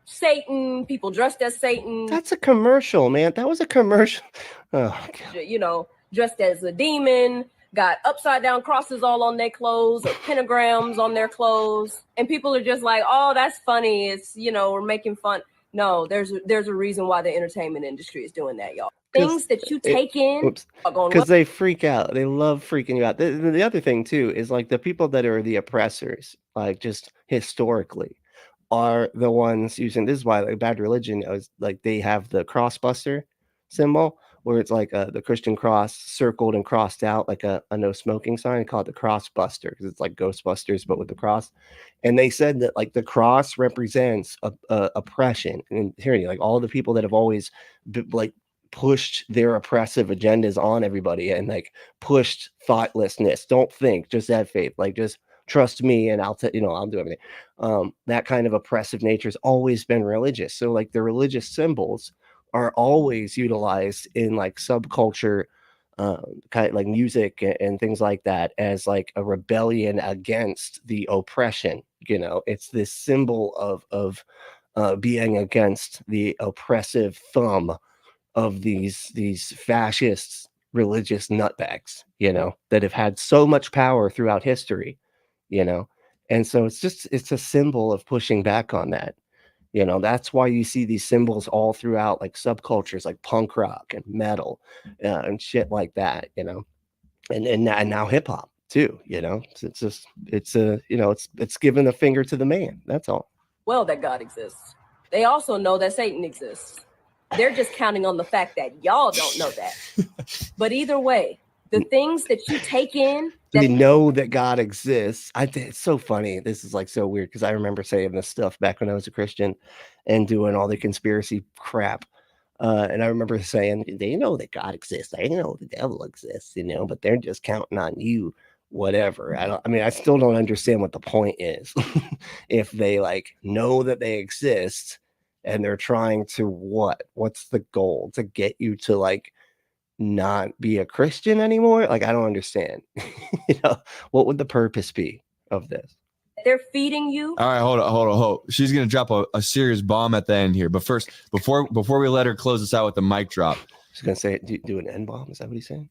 Satan, people dressed as Satan. That's a commercial, man. That was a commercial. Oh, God. You know, dressed as a demon, got upside down crosses all on their clothes or pentagrams on their clothes. And people are just like, oh, that's funny. It's, you know, we're making fun. No, there's a reason why the entertainment industry is doing that, y'all. Things that you take in are going because they freak out. They love freaking you out. The other thing too is like the people that are the oppressors, like just historically, are the ones using. This is why like Bad Religion is like they have the crossbuster symbol where it's like the Christian cross circled and crossed out like a no smoking sign. They call it the crossbuster because it's like Ghostbusters but with the cross. And they said that like the cross represents oppression and tyranny. Like all the people that have always like pushed their oppressive agendas on everybody and like pushed thoughtlessness. Don't think, just have faith. Like just trust me and I'll do everything. That kind of oppressive nature has always been religious. So like the religious symbols are always utilized in like subculture, kind of like music and things like that as like a rebellion against the oppression. You know, it's this symbol of being against the oppressive thumb of these fascist religious nutbags, you know, that have had so much power throughout history, you know. And so it's a symbol of pushing back on that. You know, that's why you see these symbols all throughout like subcultures like punk rock and metal and shit like that, you know, and now hip hop too, you know. It's giving a finger to the man. That's all. well that God exists. They also know that Satan exists. They're just counting on the fact that y'all don't know that. But either way, The things that you take in, We know that God exists. It's so funny. This is like so weird because I remember saying this stuff back when I was a Christian and doing all the conspiracy crap. And I remember saying, they know that God exists. They know the devil exists, but they're just counting on you, whatever. I still don't understand what the point is. If they like know that they exist and they're trying to what's the goal? To get you to like not be a Christian anymore? Like, I don't understand. What would the purpose be of this? they're feeding you. All right, hold on. She's gonna drop a serious bomb at the end here. But first, before we let her close us out with the mic drop, She's gonna say, do an N bomb. Is that what he's saying?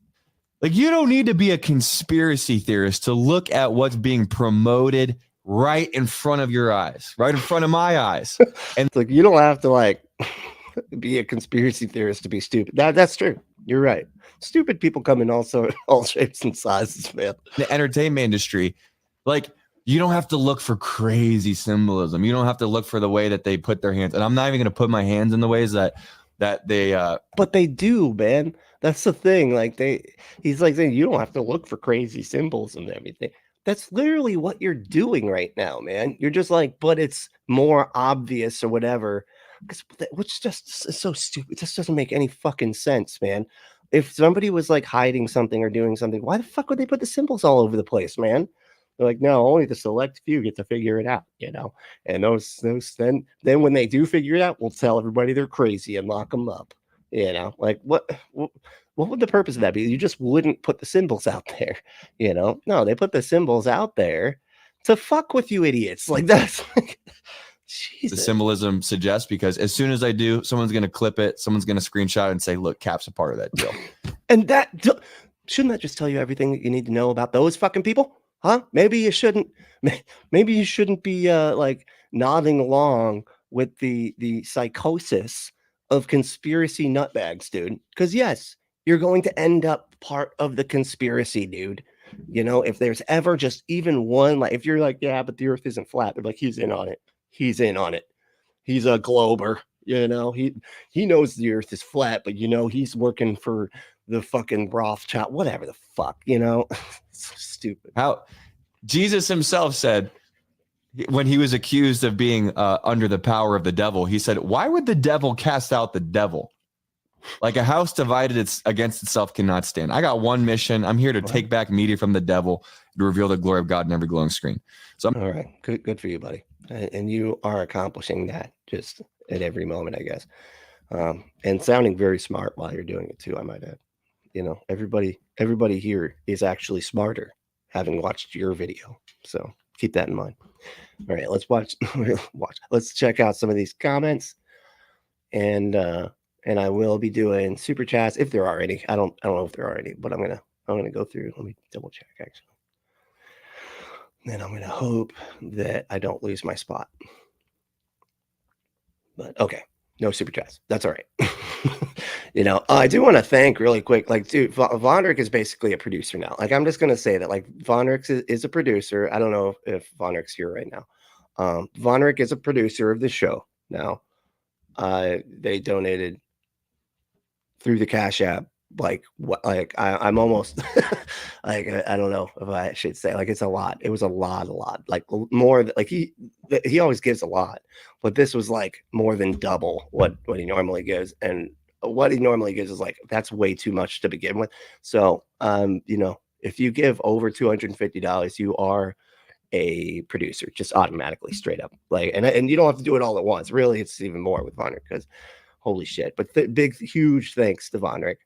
like, you don't need to be a conspiracy theorist to look at what's being promoted right in front of your eyes, right in front of my eyes. And It's like, you don't have to like be a conspiracy theorist to be stupid. That's true. You're right. Stupid people come in all shapes and sizes, man. the entertainment industry, like, you don't have to look for crazy symbolism. You don't have to look for the way that they put their hands. And I'm not even going to put my hands in the ways that they But they do, man. That's the thing. Like he's like saying you don't have to look for crazy symbols and everything. That's literally what you're doing right now, man. You're just like, but it's more obvious or whatever. Which just is so stupid. It just doesn't make any fucking sense, man. If somebody was like hiding something or doing something, why the fuck would they put the symbols all over the place, man? They're like, no, only the select few get to figure it out, And those then when they do figure it out, we'll tell everybody they're crazy and lock them up, Like what would the purpose of that be? You just wouldn't put the symbols out there, No, they put the symbols out there to fuck with you idiots. Like that's like, the symbolism suggests, because as soon as I do, someone's going to clip it. Someone's going to screenshot it and say, look, Cap's a part of that deal. And shouldn't that just tell you everything that you need to know about those fucking people? Huh? Maybe you shouldn't be like nodding along with the psychosis of conspiracy nutbags, dude. Because yes, you're going to end up part of the conspiracy, dude. If there's ever just even one, like if you're like, yeah, but the earth isn't flat, they're like, he's in on it. He's in on it. He's a glober, he knows the earth is flat, but he's working for the fucking Rothschild, whatever the fuck, so stupid. How Jesus himself said, when he was accused of being under the power of the devil, he said, why would the devil cast out the devil? Like, a house divided against itself cannot stand. I got one mission. I'm here to take back media from the devil to reveal the glory of God in every glowing screen. So all right, good for you, buddy. And you are accomplishing that just at every moment, I guess. And sounding very smart while you're doing it too, I might add. Everybody here is actually smarter having watched your video. So keep that in mind. All right, let's watch. Let's check out some of these comments. And I will be doing super chats if there are any. I don't know if there are any, but I'm gonna go through. Let me double check actually. Then I'm gonna hope that I don't lose my spot. But okay, no super chats. That's all right. I do want to thank really quick, like, dude, Vonrick is basically a producer now. Like, I'm just gonna say that, like, Vonrick is a producer. I don't know if Vonrick's here right now. Vonrick is a producer of the show now. They donated through the Cash App. I'm almost like, I don't know if I should say, like, it's a lot. It was a lot, like more like he always gives a lot, but this was like more than double what he normally gives. And what he normally gives is like, that's way too much to begin with. So, if you give over $250, you are a producer, just automatically, straight up. Like, and you don't have to do it all at once. Really, it's even more with Vonrick, because holy shit. But huge thanks to Vonrick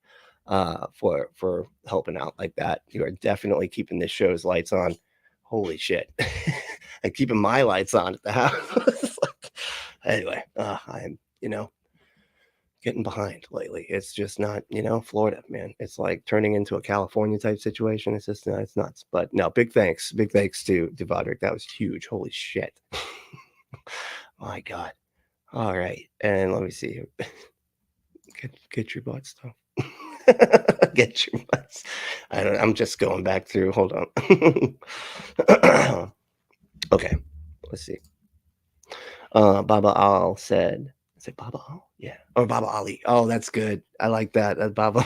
for helping out like that. You are definitely keeping this show's lights on. Holy shit. And keeping my lights on at the house. Anyway, I'm getting behind lately. It's just not, Florida, man. It's like turning into a California type situation. It's just it's nuts. But no, big thanks to Vonrick. That was huge. Holy shit. My God. All right, and let me see. Get your butt stuff. Get your butts. I'm just going back through. Hold on. Okay, let's see. Baba Al said, is it Baba Al? Yeah. Or Baba Ali. Oh, that's good. I like that. That's Baba.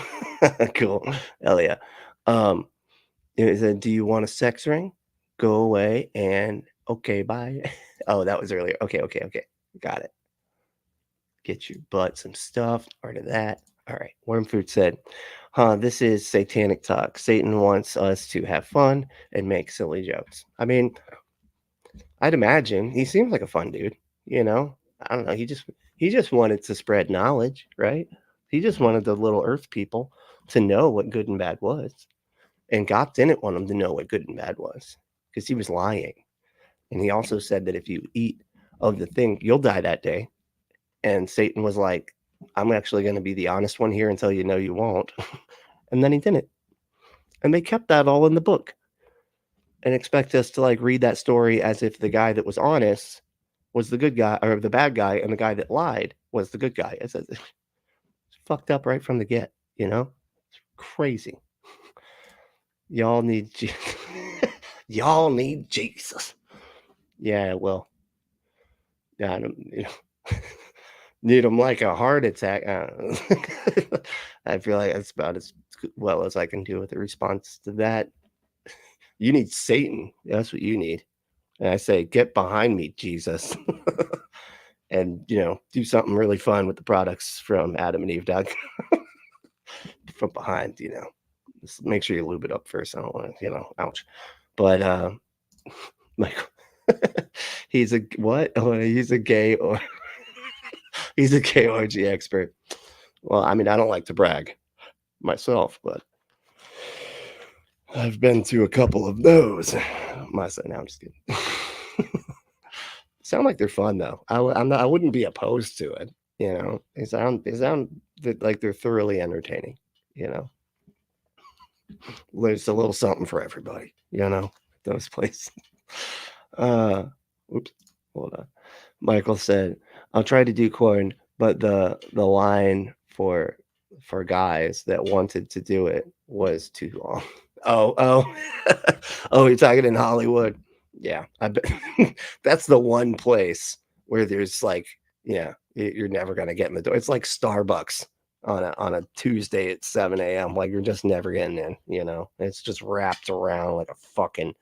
Cool. Hell yeah. It said, "Do you want a sex ring? Go away and okay, bye." Oh, that was earlier. Okay, got it. Get your butt some stuff. Part of that. All right. Wormfood said, this is satanic talk. Satan wants us to have fun and make silly jokes. I mean, I'd imagine he seems like a fun dude, you know. I don't know. He just wanted to spread knowledge, right? He just wanted the little earth people to know what good and bad was. And God didn't want them to know what good and bad was because he was lying. And he also said that if you eat of the thing, you'll die that day. And Satan was like, I'm actually going to be the honest one here until you know you won't. And then he didn't. And they kept that all in the book and expect us to like read that story as if the guy that was honest was the good guy or the bad guy and the guy that lied was the good guy. It's fucked up right from the get, you know? It's crazy. Y'all need Jesus. Y'all need Jesus. Yeah, well, yeah, I don't, need him like a heart attack. I don't know. I feel like that's about as well as I can do with a response to that. You need Satan. That's what you need. And I say, get behind me, Jesus. And, do something really fun with the products from adamandeve.com. From behind, just make sure you lube it up first. I don't want to, ouch. But, Michael, he's a what? Oh, he's a gay or he's a gay orgy expert. Well, I mean, I don't like to brag myself, but I've been to a couple of those. Myself, no, I'm just kidding. Sound like they're fun though. I wouldn't be opposed to it. They sound like they're thoroughly entertaining. There's a little something for everybody. Those places. Oops, hold on. Michael said, "I'll try to do corn, but the line for guys that wanted to do it was too long." Oh, oh, you're talking in Hollywood. Yeah, I bet that's the one place where there's like, yeah, you're never gonna get in the door. It's like Starbucks on a Tuesday at 7 a.m. Like you're just never getting in. It's just wrapped around like a fucking,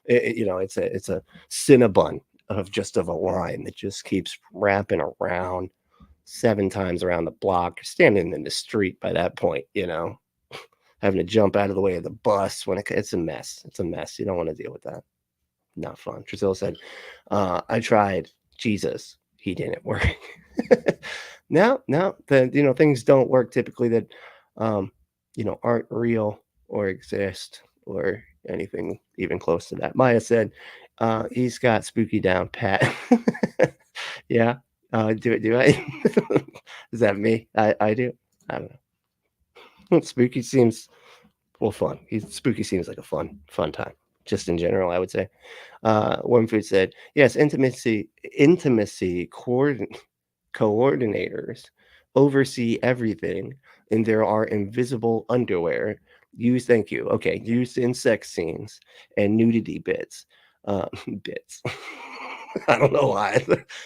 it's a Cinnabon of a line that just keeps wrapping around 7 times around the block. You're standing in the street by that point, having to jump out of the way of the bus when it's a mess. It's a mess. You don't want to deal with that. Not fun. Trizilla said, I tried Jesus. He didn't work. No, things don't work typically that, aren't real or exist or anything even close to that. Maya said, he's got spooky down pat. Yeah. Do I? Is that me? I do. I don't know. Spooky seems fun. Spooky seems like a fun time. Just in general, I would say. Wormfood said, yes, intimacy coordinators oversee everything, and there are invisible underwear used. Thank you. Okay, used in sex scenes and nudity bits. Bits. I don't know why.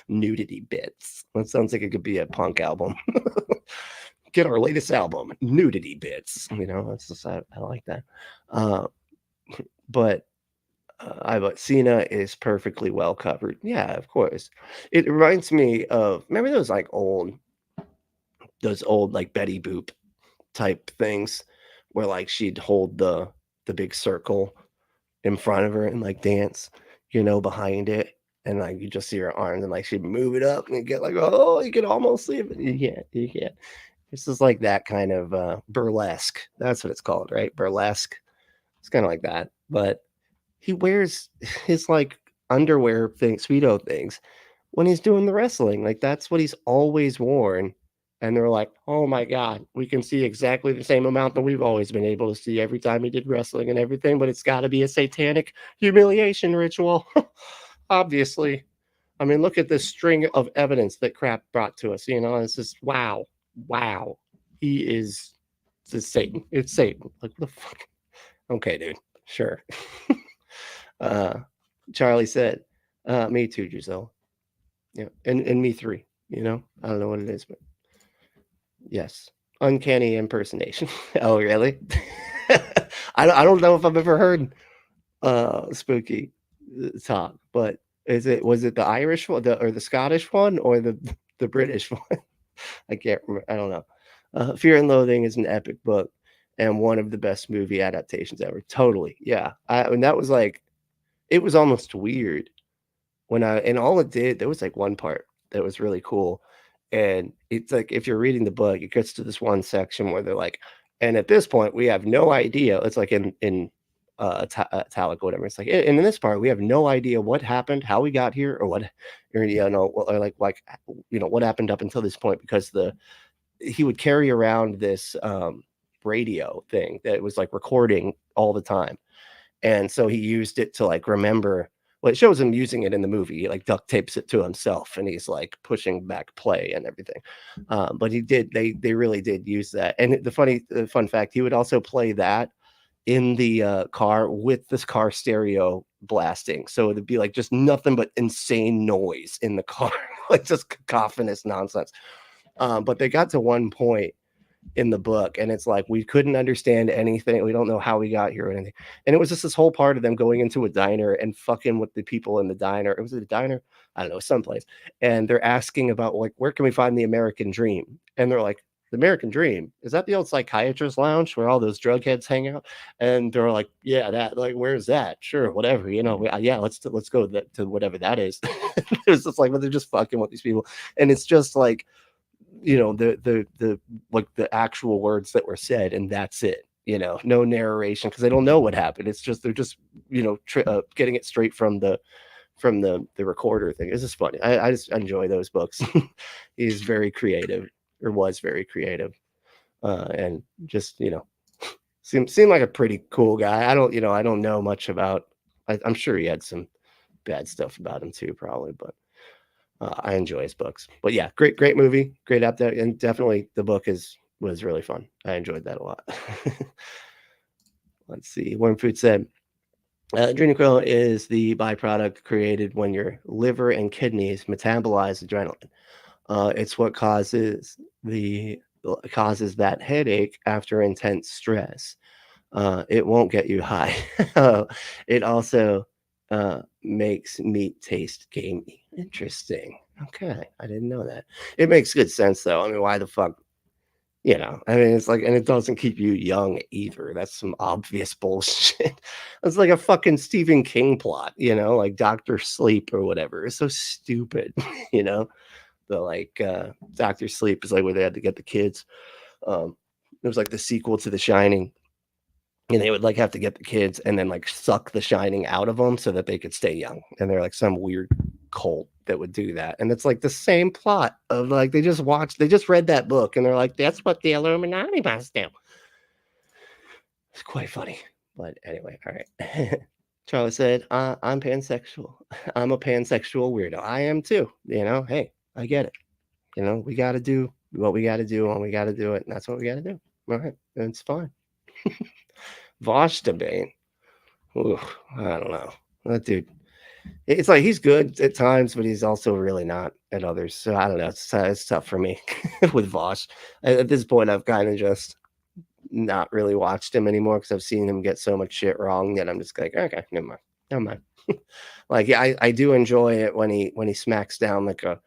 Nudity bits. That sounds like it could be a punk album. Get our latest album, Nudity Bits. That's just I like that. But Cena is perfectly well covered. Yeah, of course. It reminds me of, remember those old like Betty Boop type things where like she'd hold the big circle in front of her and like dance, behind it. And like you just see her arms and like she'd move it up and you get like, oh, you can almost see it. But you can't. This is like that kind of burlesque. That's what it's called, right? Burlesque. It's kind of like that. But he wears his like underwear thing, Speedo things when he's doing the wrestling. Like that's what he's always worn. And they're like, oh my God, we can see exactly the same amount that we've always been able to see every time he did wrestling and everything, but it's got to be a satanic humiliation ritual. Obviously. I mean, look at this string of evidence that Krap brought to us. It's just wow. He is Satan. It's Satan. Like, what the fuck? Okay, dude. Sure. Charlie said, me too, Giselle. Yeah, and me 3. I don't know what it is, but yes. uncanny impersonation. Oh, really? I don't know if I've ever heard spooky talk, but was it the Irish one, or the Scottish one, or the British one? I can't remember. I don't know. Fear and Loathing is an epic book and one of the best movie adaptations ever. Totally, yeah. And that was like, it was almost weird and all it did, there was like one part that was really cool. And it's like, if you're reading the book, it gets to this one section where they're like, and at this point, we have no idea. It's like in italic or whatever. It's like, and in this part, we have no idea what happened, how we got here, or what, or, or like, what happened up until this point, because he would carry around this radio thing that was like recording all the time. And so he used it to like remember. Well, it shows him using it in the movie. He like duct tapes it to himself, and he's like pushing back play and everything. But they really did use that. And the fun fact, he would also play that in the car with this car stereo blasting. So it'd be like just nothing but insane noise in the car, like just cacophonous nonsense. But they got to one point in the book, and it's like, we couldn't understand anything. We don't know how we got here or anything. And it was just this whole part of them going into a diner and fucking with the people in the diner. It was a diner, I don't know, someplace. And they're asking about like, where can we find the American Dream? And they're like, the American Dream, is that the old psychiatrist lounge where all those drug heads hang out? And they're like, yeah, that, like, where's that? Sure, whatever, yeah, let's go to whatever that is. It was just like, well, they're just fucking with these people. And it's just like, the like the actual words that were said, and that's it. No narration, because they don't know what happened. It's just, they're just getting it straight from the recorder thing. It's just funny. I just enjoy those books. He's very creative, or was very creative, and just seemed like a pretty cool guy. I don't know much about. I'm sure he had some bad stuff about him too, probably, but I enjoy his books. But yeah, great movie, great up there, and definitely the book was really fun. I enjoyed that a lot. Let's see. Wormfood said, adrenochrome is the byproduct created when your liver and kidneys metabolize adrenaline. It's what causes that headache after intense stress. It won't get you high. It also makes meat taste gamey. Interesting. Okay, I didn't know that. It makes good sense though. I mean, why the fuck? It's like, and it doesn't keep you young either. That's some obvious bullshit. It's like a fucking Stephen King plot, like Dr. Sleep or whatever. It's so stupid, The like Dr. Sleep is like where they had to get the kids. It was like the sequel to The Shining. And they would like have to get the kids and then like suck the shining out of them so that they could stay young. And they're like some weird cult that would do that. And it's like the same plot of like, they just read that book and they're like, that's what the Illuminati must do. It's quite funny. But anyway, all right. Charlie said, I'm pansexual. I'm a pansexual weirdo. I am too. Hey, I get it. We got to do what we got to do when we got to do it. And that's what we got to do. All right. It's fine. Vosh debate. Ooh, I don't know. That dude, it's like he's good at times, but he's also really not at others. So I don't know. It's tough for me with Vosh. At this point, I've kind of just not really watched him anymore because I've seen him get so much shit wrong that I'm just like, okay, never mind. Like, yeah, I do enjoy it when he smacks down like a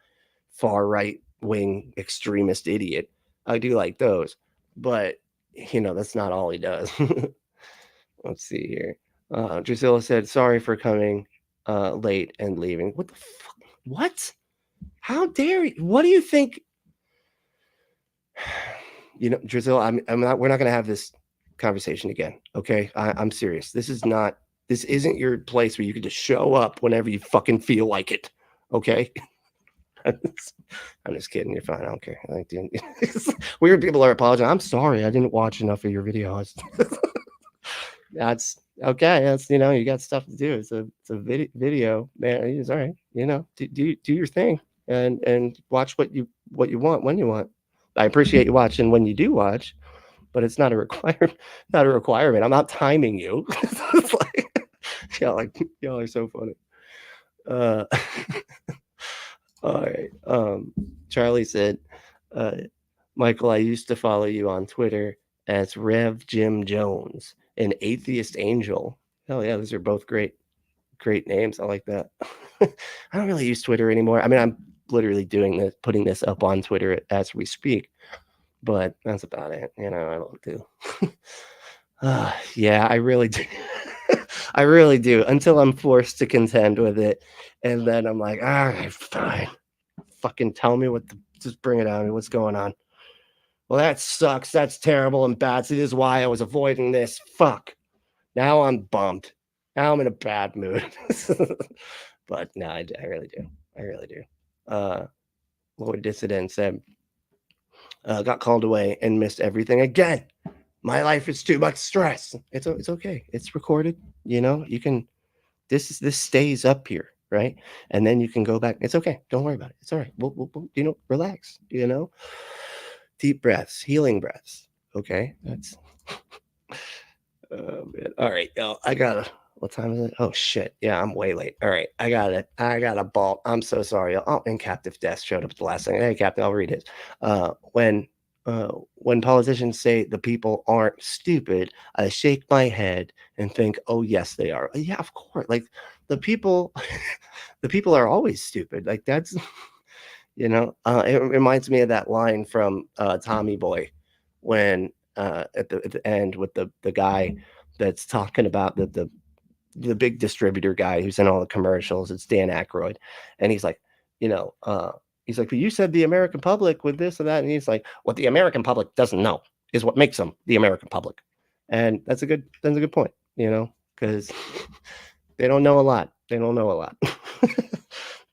far right wing extremist idiot. I do like those, but that's not all he does. Let's see here. Drusilla said, sorry for coming late and leaving. What the fuck? What? How dare you? What do you think? Drusilla, we're not going to have this conversation again. Okay. I'm serious. This isn't your place where you can just show up whenever you fucking feel like it. Okay. I'm just kidding. You're fine. I don't care. Weird people are apologizing. I'm sorry. I didn't watch enough of your videos. That's okay. That's you got stuff to do. It's a video, man. It's all right. Do your thing and watch what you want when you want. I appreciate you watching when you do watch, but it's not a requirement. I'm not timing you. It's like y'all are so funny. All right. Charlie said, Michael, I used to follow you on Twitter as Rev Jim Jones, an atheist angel. Hell yeah, those are both great names. I like that. I don't really use Twitter anymore. I mean, I'm literally putting this up on Twitter as we speak, but that's about it. I don't do. Yeah, I really do. I really do, until I'm forced to contend with it. And then I'm like, all right, fine. Fucking tell me just bring it on. What's going on? Well, that sucks. That's terrible and bad. So this is why I was avoiding this. Fuck. Now I'm bummed. Now I'm in a bad mood. But no, I really do. I really do. Lord Dissident said, got called away and missed everything again. My life is too much stress. It's okay. It's recorded. You can. This stays up here, right? And then you can go back. It's okay. Don't worry about it. It's all right. We'll relax. Deep breaths, healing breaths. Okay, that's. Oh man. All right, I gotta. What time is it? Oh shit. Yeah, I'm way late. All right, I got it. I got a ball. I'm so sorry. Oh, and Captive Death showed up at the last second. Hey, Captain, I'll read it. When politicians say the people aren't stupid, I shake my head and think, oh yes, they are. Yeah, of course. Like the people, the people are always stupid. Like that's, it reminds me of that line from Tommy Boy when at the end with the guy that's talking about the big distributor guy who's in all the commercials. It's Dan Aykroyd, and he's like, he's like, but you said the American public with this and that, and he's like, what the American public doesn't know is what makes them the American public, and that's a good point, because they don't know a lot. They don't know a lot.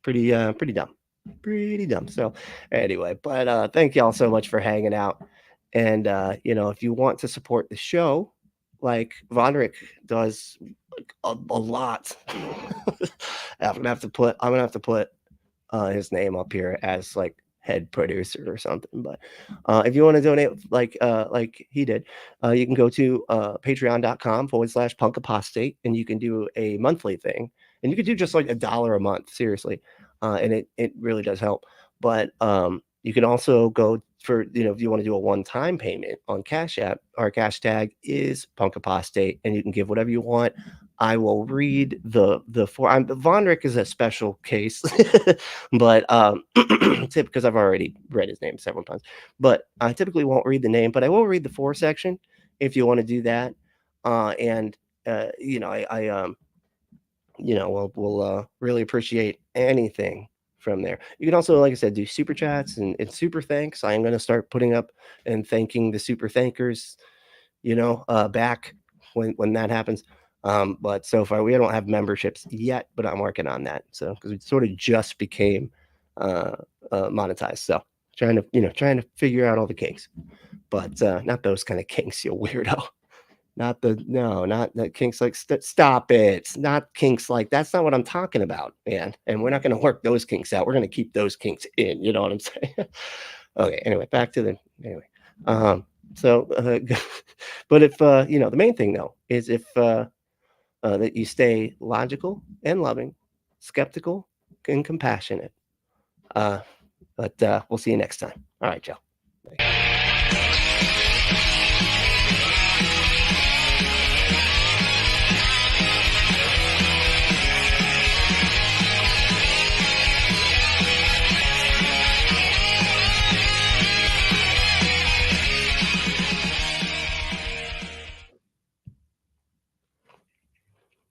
Pretty dumb. So anyway, but thank y'all so much for hanging out, and if you want to support the show like Vonric does a lot. I'm gonna have to put his name up here as like head producer or something. But if you want to donate like he did, you can go to patreon.com/punkapostate, and you can do a monthly thing, and you can do just like $1 a month, seriously, and it really does help. But you can also go for, if you want to do a one-time payment on Cash App. Our cash tag is punkapostate, and you can give whatever you want. I will read the Vonric is a special case, but because I've already read his name several times, but I typically won't read the name, but I will read the for section if you want to do that. We'll really appreciate anything from there. You can also, like I said, do super chats and super thanks. I am going to start putting up and thanking the super thankers, back when that happens. But so far we don't have memberships yet, but I'm working on that. So, because we sort of just became monetized. So trying to figure out all the kinks, but not those kind of kinks, you weirdo. Not the kinks like stop it. Not kinks like that's not what I'm talking about, man. And we're not going to work those kinks out. We're going to keep those kinks in. You know what I'm saying? Okay. Anyway, back to but if the main thing though is if that you stay logical and loving, skeptical and compassionate. But we'll see you next time. All right, Joe. Bye.